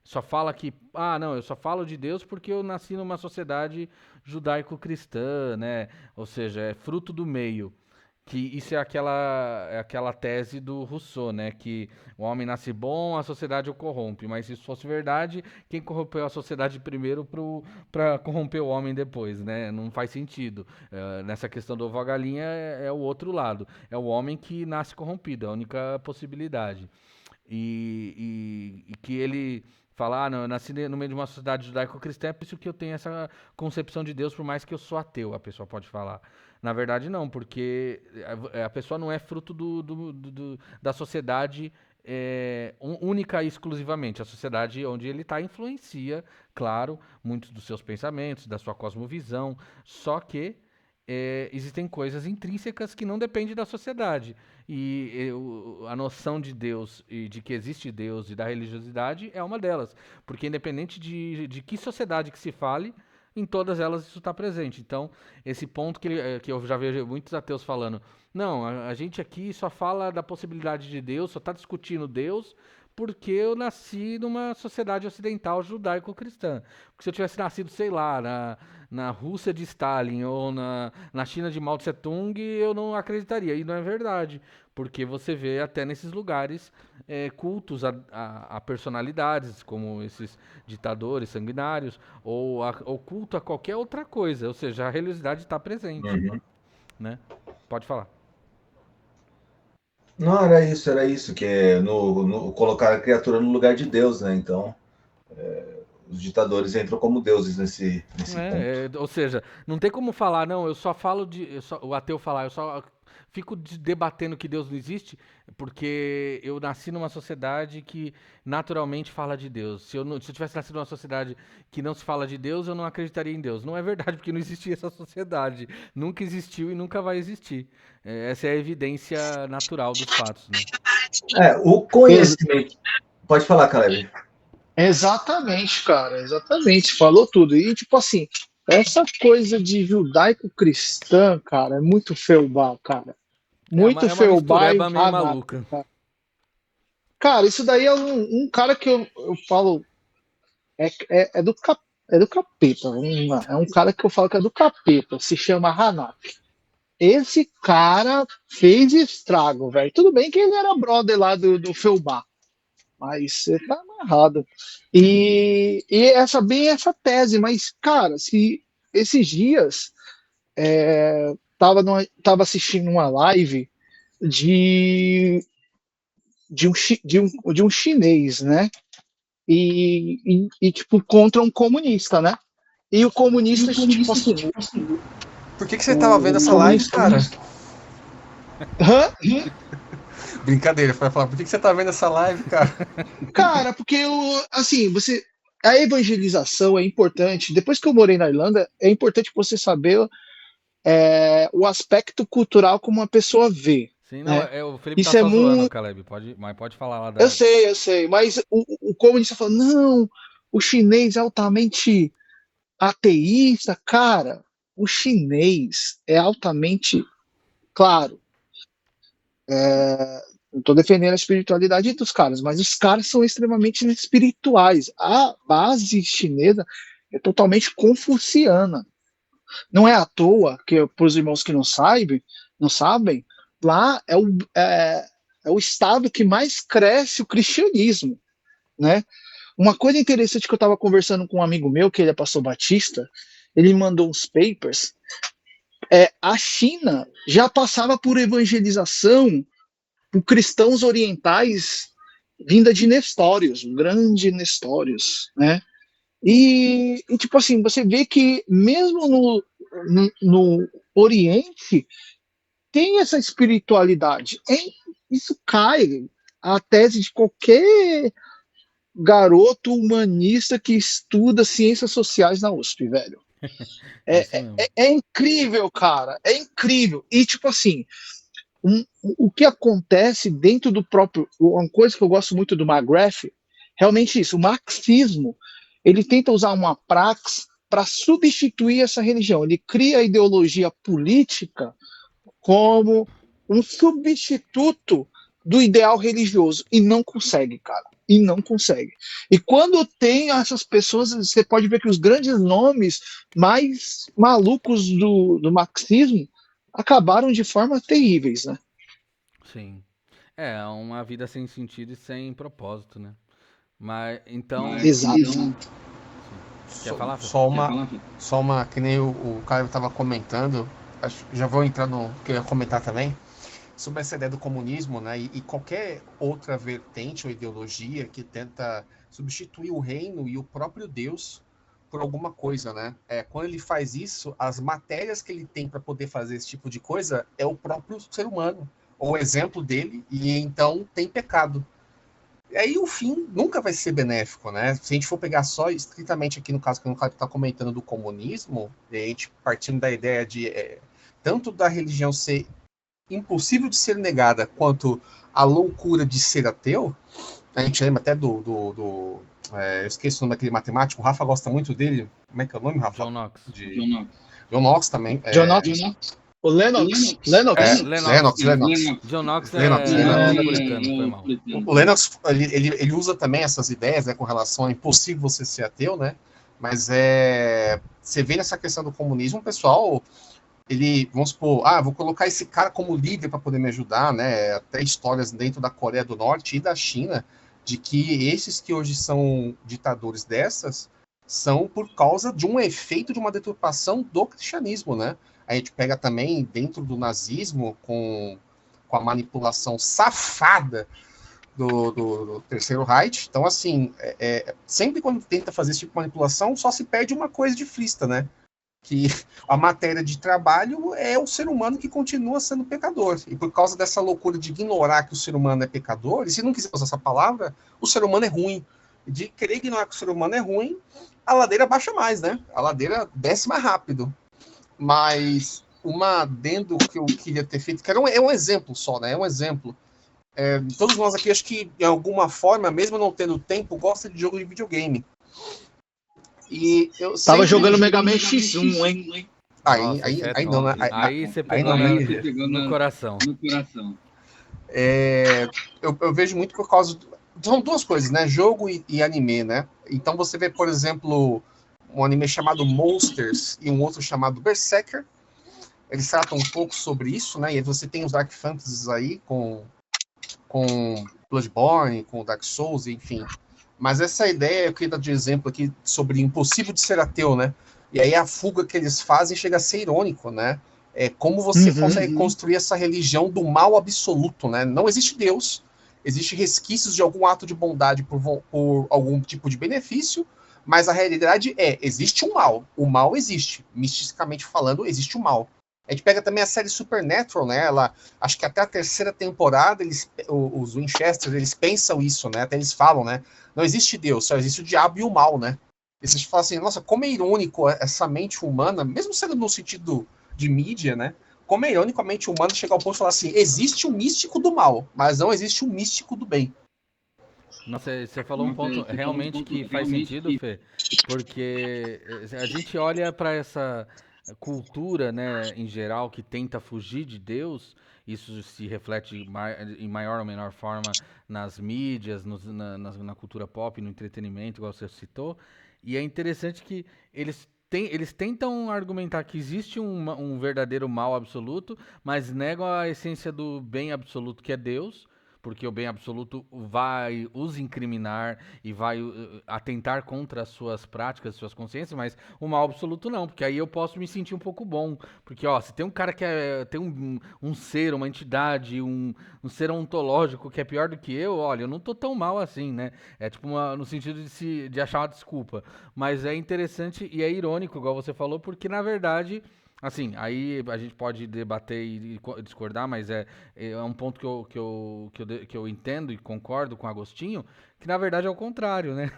só fala que, não, eu só falo de Deus porque eu nasci numa sociedade judaico-cristã, né? Ou seja, é fruto do meio. Que isso é aquela tese do Rousseau, né? Que o homem nasce bom, a sociedade o corrompe. Mas se isso fosse verdade, quem corrompeu a sociedade primeiro para corromper o homem depois, né? Não faz sentido. Nessa questão do ovo à galinha é o outro lado. É o homem que nasce corrompido, é a única possibilidade. E que ele fala, não, eu nasci no meio de uma sociedade judaico-cristã, é por isso que eu tenho essa concepção de Deus, por mais que eu sou ateu, a pessoa pode falar. Na verdade, não, porque a pessoa não é fruto da sociedade única e exclusivamente. A sociedade onde ele está influencia, claro, muitos dos seus pensamentos, da sua cosmovisão, só que existem coisas intrínsecas que não dependem da sociedade. E a noção de Deus e de que existe Deus e da religiosidade é uma delas. Porque independente de que sociedade que se fale, em todas elas isso está presente. Então, esse ponto que eu já vejo muitos ateus falando, não, a gente aqui só fala da possibilidade de Deus, só está discutindo Deus porque eu nasci numa sociedade ocidental judaico-cristã. Porque se eu tivesse nascido, sei lá, na Rússia de Stalin ou na China de Mao Tse-tung, eu não acreditaria. E não é verdade, porque você vê até nesses lugares cultos a personalidades, como esses ditadores sanguinários, ou culto a qualquer outra coisa. Ou seja, a religiosidade está presente. Uhum. Né? Pode falar. Não, era isso, que é colocar a criatura no lugar de Deus, né? Então, os ditadores entram como deuses nesse ponto. Ou seja, não tem como falar, não, eu só falo o ateu falar, eu só fico debatendo que Deus não existe, porque eu nasci numa sociedade que naturalmente fala de Deus. Se eu tivesse nascido numa sociedade que não se fala de Deus, eu não acreditaria em Deus. Não é verdade, porque não existia essa sociedade. Nunca existiu e nunca vai existir. Essa é a evidência natural dos fatos, né? O conhecimento... Pode falar, Caleb. Exatamente, cara, exatamente, falou tudo. E, tipo assim, essa coisa de judaico-cristã, cara, é muito feubá, cara. Muito É uma feubá e mistureba meio fanático, maluca. cara. Cara, isso daí é um cara que eu falo, é do é do capeta. É um cara que eu falo que é do capeta, se chama Hanak. Esse cara fez estrago, velho. Tudo bem que ele era brother lá do Feubá, mas você tá amarrado. E bem essa tese, mas, cara, se esses dias tava assistindo uma live de, de um chinês, né? Tipo, contra um comunista, né? E o comunista, tipo assim, Por que você tava vendo essa live, cara? hã? Brincadeira, foi falar, por que você tá vendo essa live, cara? Cara, porque assim, a evangelização é importante. Depois que eu morei na Irlanda, é importante você saber o aspecto cultural como uma pessoa vê, Sim, não, né? o Felipe tá Isso é só zoando, muito. Caleb. Mas pode falar lá Eu da. sei, eu sei. Mas o comunista falou: não, o chinês é altamente ateísta. Cara, o chinês é altamente. Claro, não estou defendendo a espiritualidade dos caras, mas os caras são extremamente espirituais. A base chinesa é totalmente confuciana. Não é à toa que, para os irmãos que não sabem, lá é o estado que mais cresce o cristianismo, né? Uma coisa interessante que eu estava conversando com um amigo meu, que ele é pastor batista, ele mandou uns papers. A China já passava por evangelização por cristãos orientais vinda de Nestórios, um grande Nestórios, né? Tipo assim, você vê que mesmo no Oriente tem essa espiritualidade. Isso cai a tese de qualquer garoto humanista que estuda ciências sociais na USP, velho. É isso mesmo. É incrível, cara. É incrível. E, tipo assim, o que acontece dentro do próprio. Uma coisa que eu gosto muito do McGrath, realmente isso. O marxismo, ele tenta usar uma praxe para substituir essa religião. Ele cria a ideologia política como um substituto do ideal religioso e não consegue, cara. E não consegue. E quando tem essas pessoas, você pode ver que os grandes nomes mais malucos do marxismo acabaram de formas terríveis, né? Sim. É uma vida sem sentido e sem propósito, né? Mas então. Exato. Sim. Quer falar, Fê? Só uma, que nem o Caio estava comentando, já vou entrar no que eu ia comentar também, sobre essa ideia do comunismo, né? E qualquer outra vertente ou ideologia que tenta substituir o reino e o próprio Deus por alguma coisa, né? Quando ele faz isso, as matérias que ele tem para poder fazer esse tipo de coisa é o próprio ser humano, ou o exemplo dele, e então tem pecado. E aí o fim nunca vai ser benéfico, né? Se a gente for pegar só estritamente aqui no caso que o Caio está comentando do comunismo, a gente partindo da ideia de tanto da religião ser impossível de ser negada quanto a loucura de ser ateu, a gente lembra até eu esqueci o nome daquele matemático, o Rafa gosta muito dele, como é que é o nome, Rafa? John Knox. John Knox também. John Knox. O Lennox. Lennox. Lennox. John Knox Lennox, é Lennox. napolitano, foi mal. O Lennox, ele usa também essas ideias, né, com relação a impossível você ser ateu, né? Mas você vê nessa questão do comunismo, o pessoal, vamos supor, vou colocar esse cara como líder para poder me ajudar, né? Até histórias dentro da Coreia do Norte e da China, de que esses que hoje são ditadores dessas são por causa de um efeito de uma deturpação do cristianismo, né? A gente pega também dentro do nazismo com a manipulação safada do Terceiro Reich. Então, assim, sempre quando tenta fazer esse tipo de manipulação, só se perde uma coisa de frista, né? Que a matéria de trabalho é o ser humano que continua sendo pecador. E por causa dessa loucura de ignorar que o ser humano é pecador, e se não quiser usar essa palavra, o ser humano é ruim. De querer ignorar que o ser humano é ruim, a ladeira baixa mais, né? A ladeira desce mais rápido. Mas uma adendo que eu queria ter feito, que é um exemplo só, né? É um exemplo. todos nós aqui, acho que, de alguma forma, mesmo não tendo tempo, gosta de jogo de videogame. E eu Tava sempre jogando Mega Man X1, hein? Nossa, esse é Aí não, né? top. Aí você Aí pegou não, né? no coração. Eu vejo muito por causa. São duas coisas, né? Jogo e anime, né? Então você vê, por exemplo, um anime chamado Monsters e um outro chamado Berserker. Eles tratam um pouco sobre isso, né? E você tem os Dark Fantasies aí com Bloodborne, com Dark Souls, enfim. Mas essa ideia, eu queria dar de exemplo aqui sobre impossível de ser ateu, né? E aí a fuga que eles fazem chega a ser irônico, né? É como você consegue construir essa religião do mal absoluto, né? Não existe Deus, existe resquícios de algum ato de bondade por algum tipo de benefício, mas a realidade existe um mal. O mal existe. Misticamente falando, existe o mal. A gente pega também a série Supernatural, né? Acho que até a terceira temporada, os Winchester, eles pensam isso, né? Até eles falam, né? Não existe Deus, só existe o diabo e o mal, né? E vocês falam assim, nossa, como é irônico essa mente humana, mesmo sendo no sentido de mídia, né? Como é irônico a mente humana chegar ao ponto de falar assim, existe um místico do mal, mas não existe um místico do bem. Nossa, você falou um ponto realmente que faz sentido, Fê, porque a gente olha para essa cultura, né, em geral, que tenta fugir de Deus, isso se reflete em maior ou menor forma nas mídias, na cultura pop, no entretenimento, igual você citou, e é interessante que eles tentam argumentar que existe um verdadeiro mal absoluto, mas negam a essência do bem absoluto, que é Deus, porque o bem absoluto vai os incriminar e vai atentar contra as suas práticas, suas consciências, mas o mal absoluto não, porque aí eu posso me sentir um pouco bom, porque ó, se tem um cara que tem um ser, uma entidade, um ser ontológico que é pior do que eu, olha, eu não tô tão mal assim, né? É tipo no sentido de achar uma desculpa, mas é interessante e é irônico, igual você falou, porque na verdade... Assim, aí a gente pode debater e discordar, mas é um ponto que eu entendo e concordo com o Agostinho, que na verdade é o contrário, né?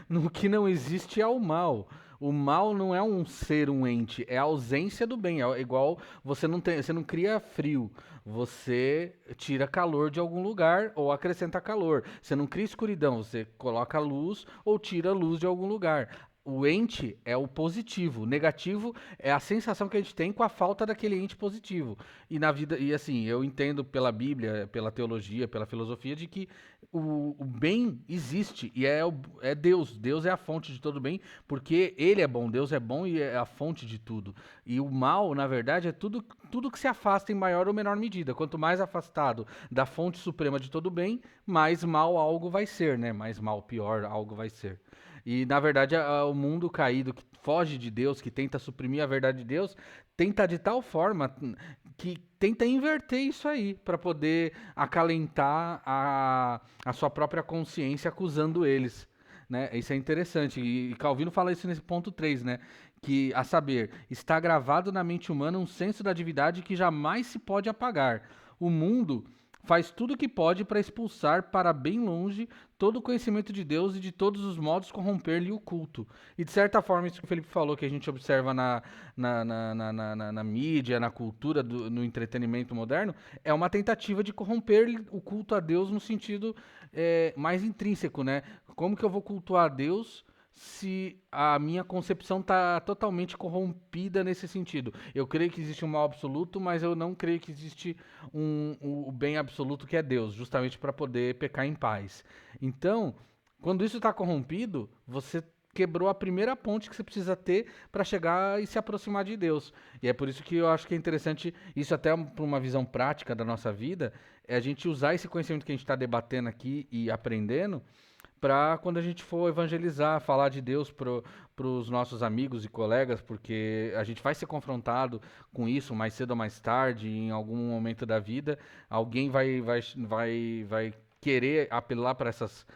No que não existe é o mal. O mal não é um ser, um ente, é a ausência do bem. É igual você não cria frio, você tira calor de algum lugar ou acrescenta calor. Você não cria escuridão, você coloca luz ou tira luz de algum lugar. O ente é o positivo, o negativo é a sensação que a gente tem com a falta daquele ente positivo. E na vida, e assim, eu entendo pela Bíblia, pela teologia, pela filosofia, de que o bem existe e é Deus. Deus é a fonte de todo bem, porque Ele é bom, Deus é bom e é a fonte de tudo. E o mal, na verdade, é tudo que se afasta em maior ou menor medida. Quanto mais afastado da fonte suprema de todo bem, mais mal algo vai ser, né? Mais mal, pior algo vai ser. E, na verdade, o mundo caído que foge de Deus, que tenta suprimir a verdade de Deus, tenta de tal forma que tenta inverter isso aí, para poder acalentar a sua própria consciência acusando eles. Né? Isso é interessante. E Calvino fala isso nesse ponto 3, né? Que, a saber, está gravado na mente humana um senso da divindade que jamais se pode apagar. O mundo faz tudo o que pode para expulsar para bem longe todo o conhecimento de Deus e de todos os modos corromper-lhe o culto. E de certa forma, isso que o Felipe falou, que a gente observa na mídia, na cultura, no entretenimento moderno, é uma tentativa de corromper o culto a Deus no sentido mais intrínseco, né? Como que eu vou cultuar a Deus se a minha concepção está totalmente corrompida nesse sentido? Eu creio que existe um mal absoluto, mas eu não creio que existe o bem absoluto que é Deus, justamente para poder pecar em paz. Então, quando isso está corrompido, você quebrou a primeira ponte que você precisa ter para chegar e se aproximar de Deus. E é por isso que eu acho que é interessante, isso até para uma visão prática da nossa vida, é a gente usar esse conhecimento que a gente está debatendo aqui e aprendendo para quando a gente for evangelizar, falar de Deus para os nossos amigos e colegas, porque a gente vai ser confrontado com isso mais cedo ou mais tarde, em algum momento da vida, alguém vai querer apelar para essas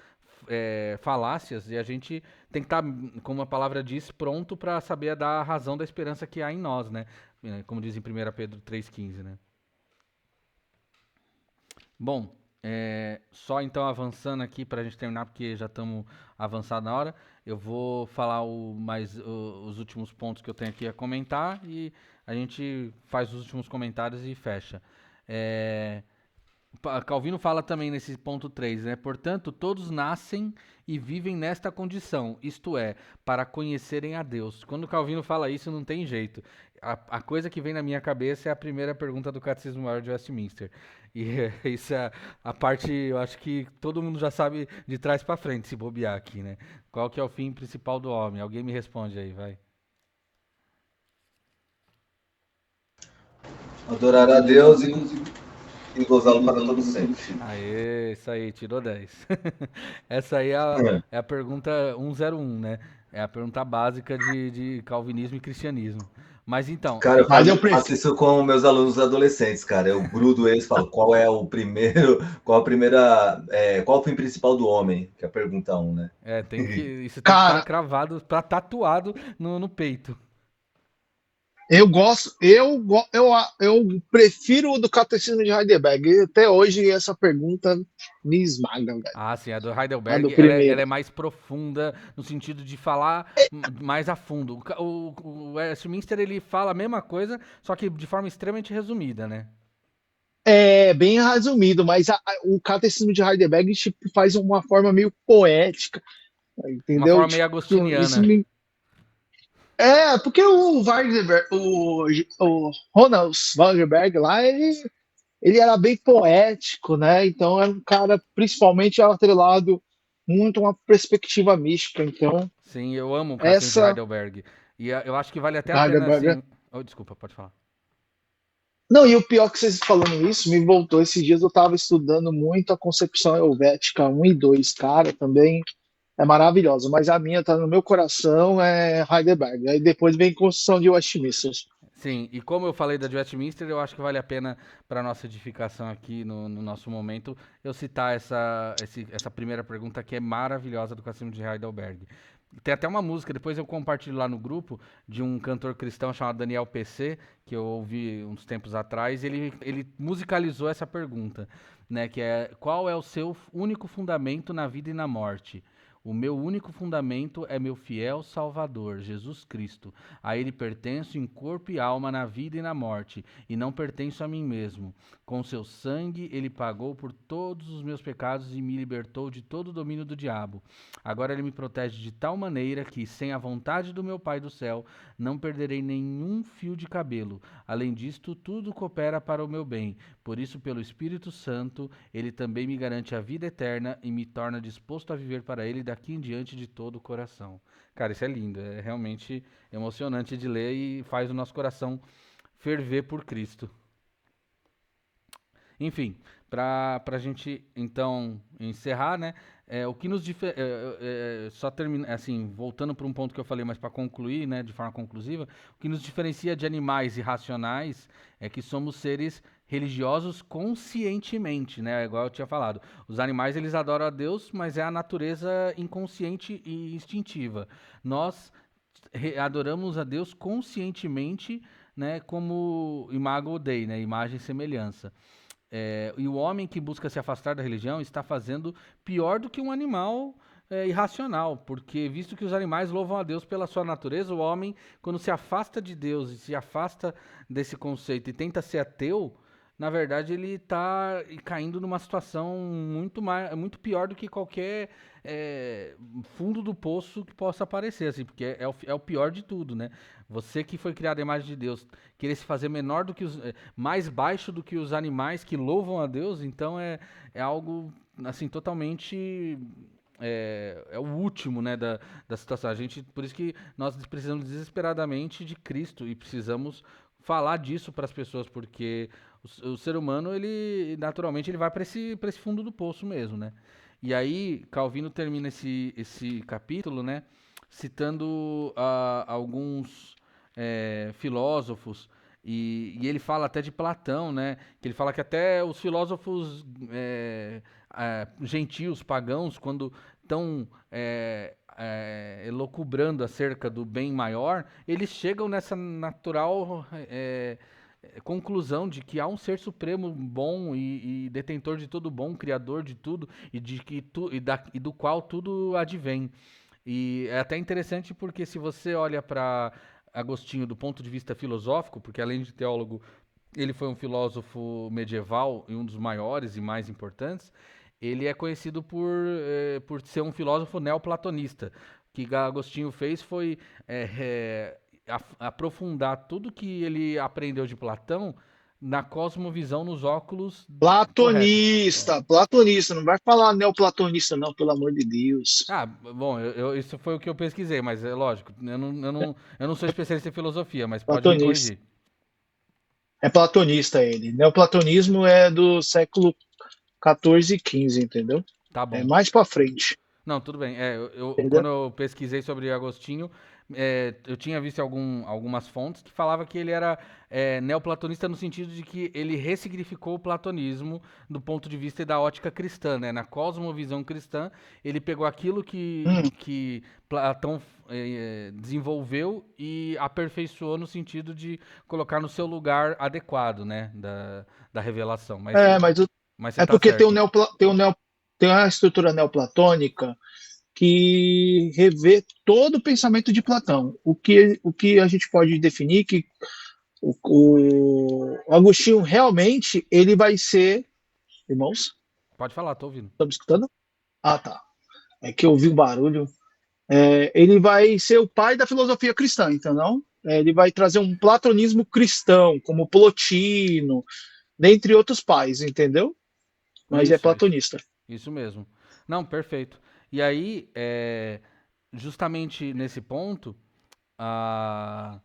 falácias e a gente tem que estar, como a palavra diz, pronto para saber dar a razão da esperança que há em nós, né? Como diz em 1 Pedro 3,15, né? Bom, só então avançando aqui para a gente terminar, porque já estamos avançados na hora, eu vou falar os últimos pontos que eu tenho aqui a comentar e a gente faz os últimos comentários e fecha. Calvino fala também nesse ponto 3, né? Portanto, todos nascem e vivem nesta condição, isto é, para conhecerem a Deus. Quando Calvino fala isso, não tem jeito. A coisa que vem na minha cabeça é a primeira pergunta do Catecismo Maior de Westminster. E isso é a parte, eu acho que todo mundo já sabe de trás para frente, se bobear aqui, né? Qual que é o fim principal do homem? Alguém me responde aí, vai. Adorar a Deus e gozá-lo para todo sempre. Aê, isso aí, tirou 10. Essa aí é a pergunta 101, né? É a pergunta básica de calvinismo e cristianismo. Mas então, Cara, Mas eu eu prefiro. faço isso com meus alunos adolescentes, cara. Eu grudo eles e falo qual é o primeiro, qual a primeira, qual o fim principal do homem? Que é a pergunta 1, né? tem que, isso tem que estar Cara, cravado, tatuado no peito. eu prefiro o do Catecismo de Heidelberg. E até hoje essa pergunta me esmaga, velho. Ah, sim, a do A do Heidelberg, ela primeiro. é mais profunda no sentido de falar mais a fundo. O Westminster, ele fala a mesma coisa, só que de forma extremamente resumida, né? É bem resumido, mas o Catecismo de Heidelberg tipo, faz uma forma meio poética, Uma entendeu? forma meio Tipo, isso agostiniana. me. É, porque o Weidenberg, o Ronald Weidenberg lá, ele era bem poético, né? Então era um cara, principalmente atrelado muito a uma perspectiva mística. Então, Sim, eu amo o Cassino de essa Heidelberg. E eu acho que vale até a pena, Heidelberg. assim... Oh, desculpa, pode falar. Não, e o pior que vocês falando isso, me voltou esses dias, eu estava estudando muito a concepção helvética 1 e 2, cara, também é maravilhosa, mas a minha tá no meu coração, é Heidelberg. Aí depois vem Construção de Westminster. Sim, e como eu falei da de Westminster, eu acho que vale a pena para nossa edificação aqui no nosso momento eu citar essa primeira pergunta que é maravilhosa do Cassino de Heidelberg. Tem até uma música, depois eu compartilho lá no grupo, de um cantor cristão chamado Daniel PC, que eu ouvi uns tempos atrás, ele musicalizou essa pergunta, né, que é: qual é o seu único fundamento na vida e na morte? O meu único fundamento é meu fiel Salvador, Jesus Cristo. A ele pertenço em corpo e alma na vida e na morte, e não pertenço a mim mesmo. Com seu sangue ele pagou por todos os meus pecados e me libertou de todo o domínio do diabo. Agora ele me protege de tal maneira que, sem a vontade do meu Pai do céu, não perderei nenhum fio de cabelo. Além disto, tudo coopera para o meu bem. Por isso, pelo Espírito Santo, ele também me garante a vida eterna e me torna disposto a viver para ele daqui em diante de todo o coração. Cara, isso é lindo, é realmente emocionante de ler e faz o nosso coração ferver por Cristo. Enfim, para a gente então encerrar, né? O que nos só termina, assim, voltando para um ponto que eu falei, mas para concluir, né, de forma conclusiva, o que nos diferencia de animais irracionais é que somos seres religiosos conscientemente, né? Igual eu tinha falado. Os animais eles adoram a Deus, mas é a natureza inconsciente e instintiva. Nós adoramos a Deus conscientemente, né, como imago Dei, né, imagem e semelhança. E o homem que busca se afastar da religião está fazendo pior do que um animal irracional, porque visto que os animais louvam a Deus pela sua natureza, o homem, quando se afasta de Deus e se afasta desse conceito e tenta ser ateu, na verdade ele está caindo numa situação muito pior do que qualquer fundo do poço que possa aparecer, assim, porque é o pior de tudo, né? Você que foi criado à imagem de Deus, querer se fazer menor do que mais baixo do que os animais que louvam a Deus, então é algo assim totalmente o último, né, da situação. Por isso que nós precisamos desesperadamente de Cristo e precisamos falar disso para as pessoas, porque o ser humano ele naturalmente ele vai para esse fundo do poço mesmo, né? E aí Calvino termina esse capítulo, né, citando alguns filósofos, e ele fala até de Platão, né? Que ele fala que até os filósofos gentios, pagãos, quando estão elucubrando acerca do bem maior, eles chegam nessa natural conclusão de que há um ser supremo bom e detentor de todo bom, criador de tudo, e do qual tudo advém. E é até interessante porque se você olha para Agostinho do ponto de vista filosófico, porque além de teólogo ele foi um filósofo medieval e um dos maiores e mais importantes. Ele é conhecido por ser um filósofo neoplatonista. O que Agostinho fez foi aprofundar tudo que ele aprendeu de Platão na cosmovisão, nos óculos corretos. Platonista, não vai falar neoplatonista, não, pelo amor de Deus. Ah, bom, isso foi o que eu pesquisei, mas é lógico, eu não sou especialista em filosofia, mas pode me Platonista. corrigir. É platonista ele. Neoplatonismo é do século 14 e 15, entendeu? Tá É bom. mais pra frente. Não, tudo bem. Entendeu? Quando eu pesquisei sobre Agostinho, eu tinha visto algumas fontes que falava que ele era neoplatonista no sentido de que ele ressignificou o platonismo do ponto de vista da ótica cristã, né? Na cosmovisão cristã, ele pegou aquilo que Platão desenvolveu e aperfeiçoou no sentido de colocar no seu lugar adequado, né? Da revelação. Mas você é tá porque certo. tem uma estrutura neoplatônica que revê todo o pensamento de Platão. O que a gente pode definir que o Agostinho realmente ele vai ser, irmãos, Pode falar, tô ouvindo. estão me escutando? Ah, tá. É que eu ouvi o barulho. Ele vai ser o pai da filosofia cristã, entendeu? Ele vai trazer um platonismo cristão, como Plotino, dentre outros pais, entendeu? Mas é platonista. Isso mesmo. Não, perfeito. E aí, justamente nesse ponto, a-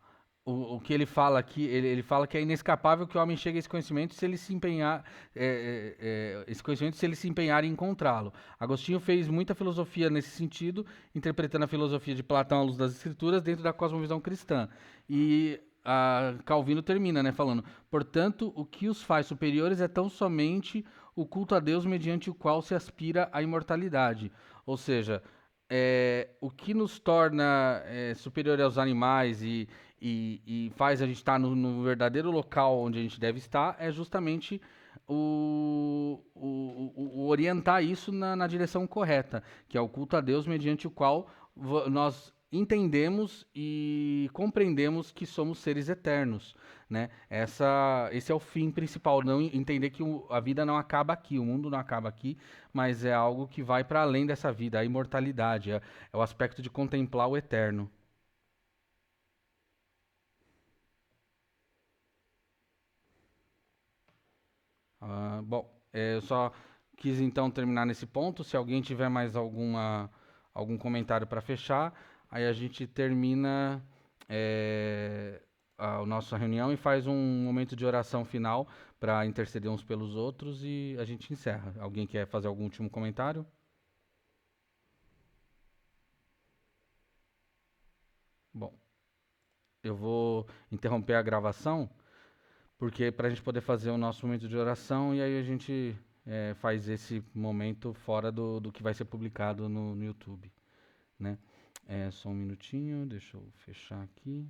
o que ele fala aqui, ele fala que é inescapável que o homem chegue a esse conhecimento se ele se empenhar, esse conhecimento se ele se empenhar em encontrá-lo. Agostinho fez muita filosofia nesse sentido, interpretando a filosofia de Platão à luz das Escrituras dentro da cosmovisão cristã. E Calvino termina, né, falando: portanto, o que os faz superiores é tão somente o culto a Deus mediante o qual se aspira à imortalidade. Ou seja, o que nos torna superior aos animais e faz a gente estar no verdadeiro local onde a gente deve estar é justamente o orientar isso na direção correta, que é o culto a Deus mediante o qual nós entendemos e compreendemos que somos seres eternos, né? Esse é o fim principal, não entender que a vida não acaba aqui, o mundo não acaba aqui, mas é algo que vai para além dessa vida, a imortalidade, é o aspecto de contemplar o eterno. Bom, eu só quis então terminar nesse ponto. Se alguém tiver mais algum comentário para fechar, aí a gente termina a nossa reunião e faz um momento de oração final para interceder uns pelos outros e a gente encerra. Alguém quer fazer algum último comentário? Bom, eu vou interromper a gravação porque para a gente poder fazer o nosso momento de oração e aí a gente faz esse momento fora do que vai ser publicado no YouTube, né? Só um minutinho, deixa eu fechar aqui.